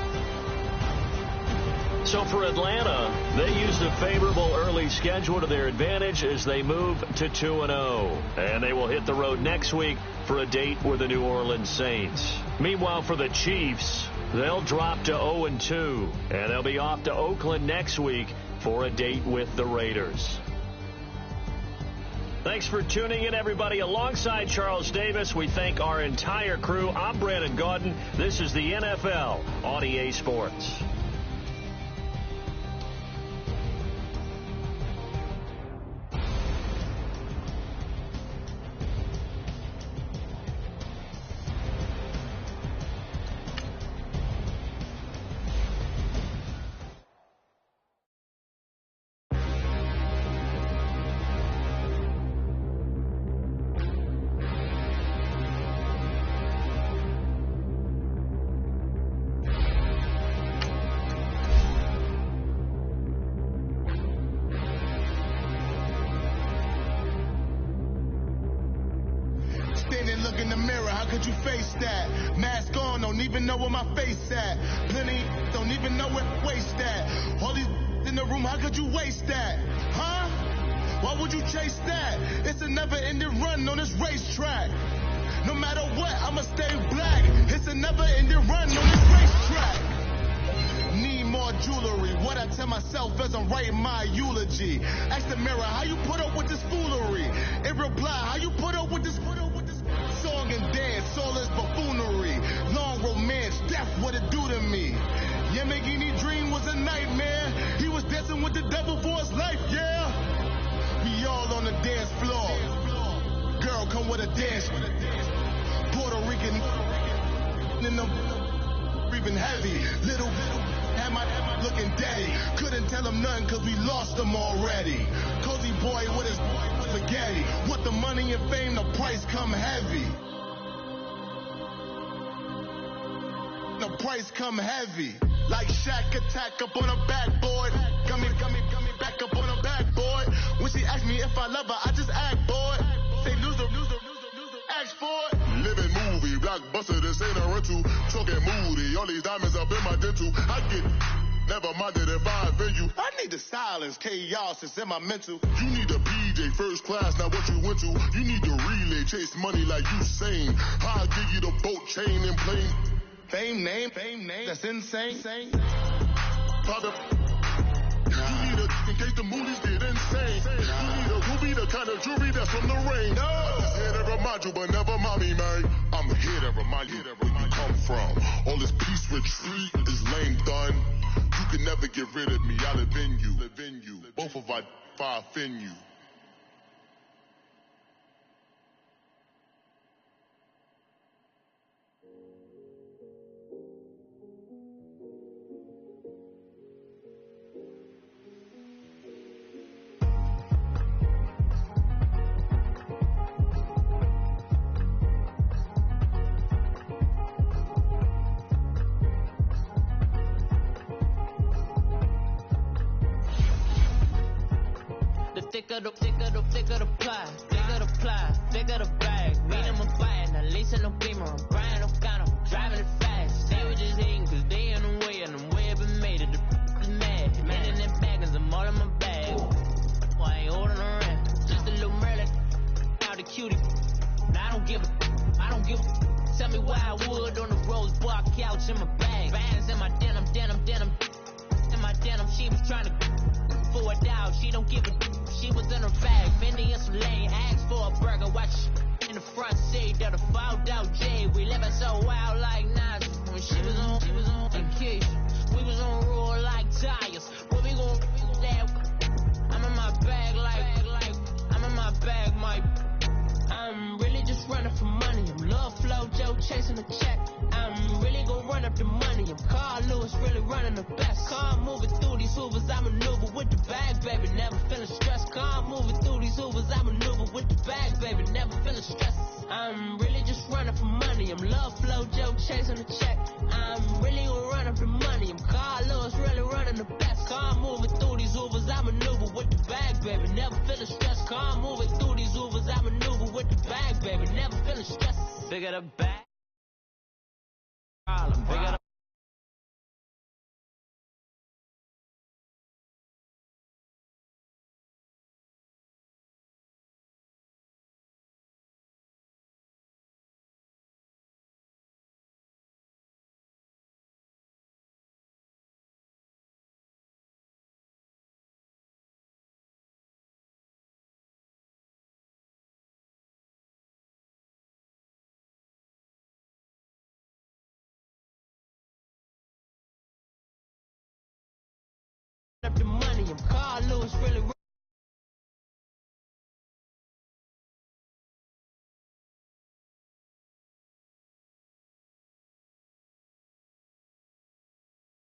So for Atlanta, they used a favorable early schedule to their advantage as they move to 2-0. And they will hit the road next week for a date with the New Orleans Saints. Meanwhile, for the Chiefs, they'll drop to 0-2. And they'll be off to Oakland next week for a date with the Raiders. Thanks for tuning in, everybody. Alongside Charles Davis, we thank our entire crew. I'm Brandon Gaudin. This is the NFL on EA Sports. Look in the mirror, how could you face that? Mask on, don't even know where my face at. Plenty don't even know where waste at. All these in the room, how could you waste that? Huh? Why would you chase that? It's a never-ending run on this racetrack. No matter what, I'ma stay black. It's a never-ending run on this racetrack. Need more jewelry. What I tell myself as I'm writing my eulogy. Ask the mirror, how you put up with this foolery? It reply, how you put up with this song and dance, all this buffoonery. Long romance, death, what it do to me? Yamagini dream was a nightmare. He was dancing with the devil for his life, yeah. We all on the dance floor. Girl, come with a dance. Puerto Rican in the breathing heavy. Little had my looking daddy. Couldn't tell him nothing cause we lost him already. Cozy boy with his spaghetti. With the money and fame, the price come heavy. The price come heavy. Like Shaq attack up on a backboard. Got me back up on a backboard. When she asked me if I love her, I just act bored. Say loser, ask for it. Living movie, blockbuster, this ain't a rental. Talking moody, all these diamonds up in my dental. I get never minded if I offend you. I need the silence, chaos is in my mental. You need a PJ first class, not what you went to. You need the relay, chase money like you sane. I'll give you the boat, chain, and plane. Fame name, that's insane. Father, you need a in case the movies get insane. You need a ruby, the kind of jewelry that's from the rain. Here to remind you, but never mind me, man. I'm here to remind you where you come from. All this peace retreat is lame done. You can never get rid of me. I live in you. Both of I offend you. thick of the pie, thick of the bag. Meet him a fight, now Lisa no beamer, I'm Brian O'Connor, driving it fast. They were just hating cause they in the way, and the way I've been made it, the is mad. Man in that bag, cause I'm all in my bag. Well, I ain't holding around, just a little Merlin, out the cutie. Now I don't give a. Tell me why I would on the rose bar couch in my bag. Bands in my denim. In my denim, she was trying to for a $1. She don't give a. She was in her bag. Fendi in some lane, asked for a burger. Watch in the front seat of the fouled out J. We living so wild like Nas. When she was on vacation, we was on roll like tires. Where we gon' I'm in my bag like I'm in my bag, Mike. I'm really just running for money. I'm Love Flow Joe chasing the check. I'm really gonna run up the money. I'm Carl Lewis really running the best. Car moving through these hoovers, I maneuver with the bag, baby. Never feeling stressed. Car moving through these hoovers, I maneuver with the bag, baby. Never feeling stressed. I'm really just running for money. I'm Love Flow Joe chasing the check. I'm really gonna run up the money. I'm Carl Lewis really running the best. Car moving through these hoovers, I maneuver with the bag, baby. Never feeling stressed. Car moving through these hoovers, I maneuver with the bag, baby. Never feeling stressed. Bigger the bag. Problem. Bigger the money. I'm Carl Lewis really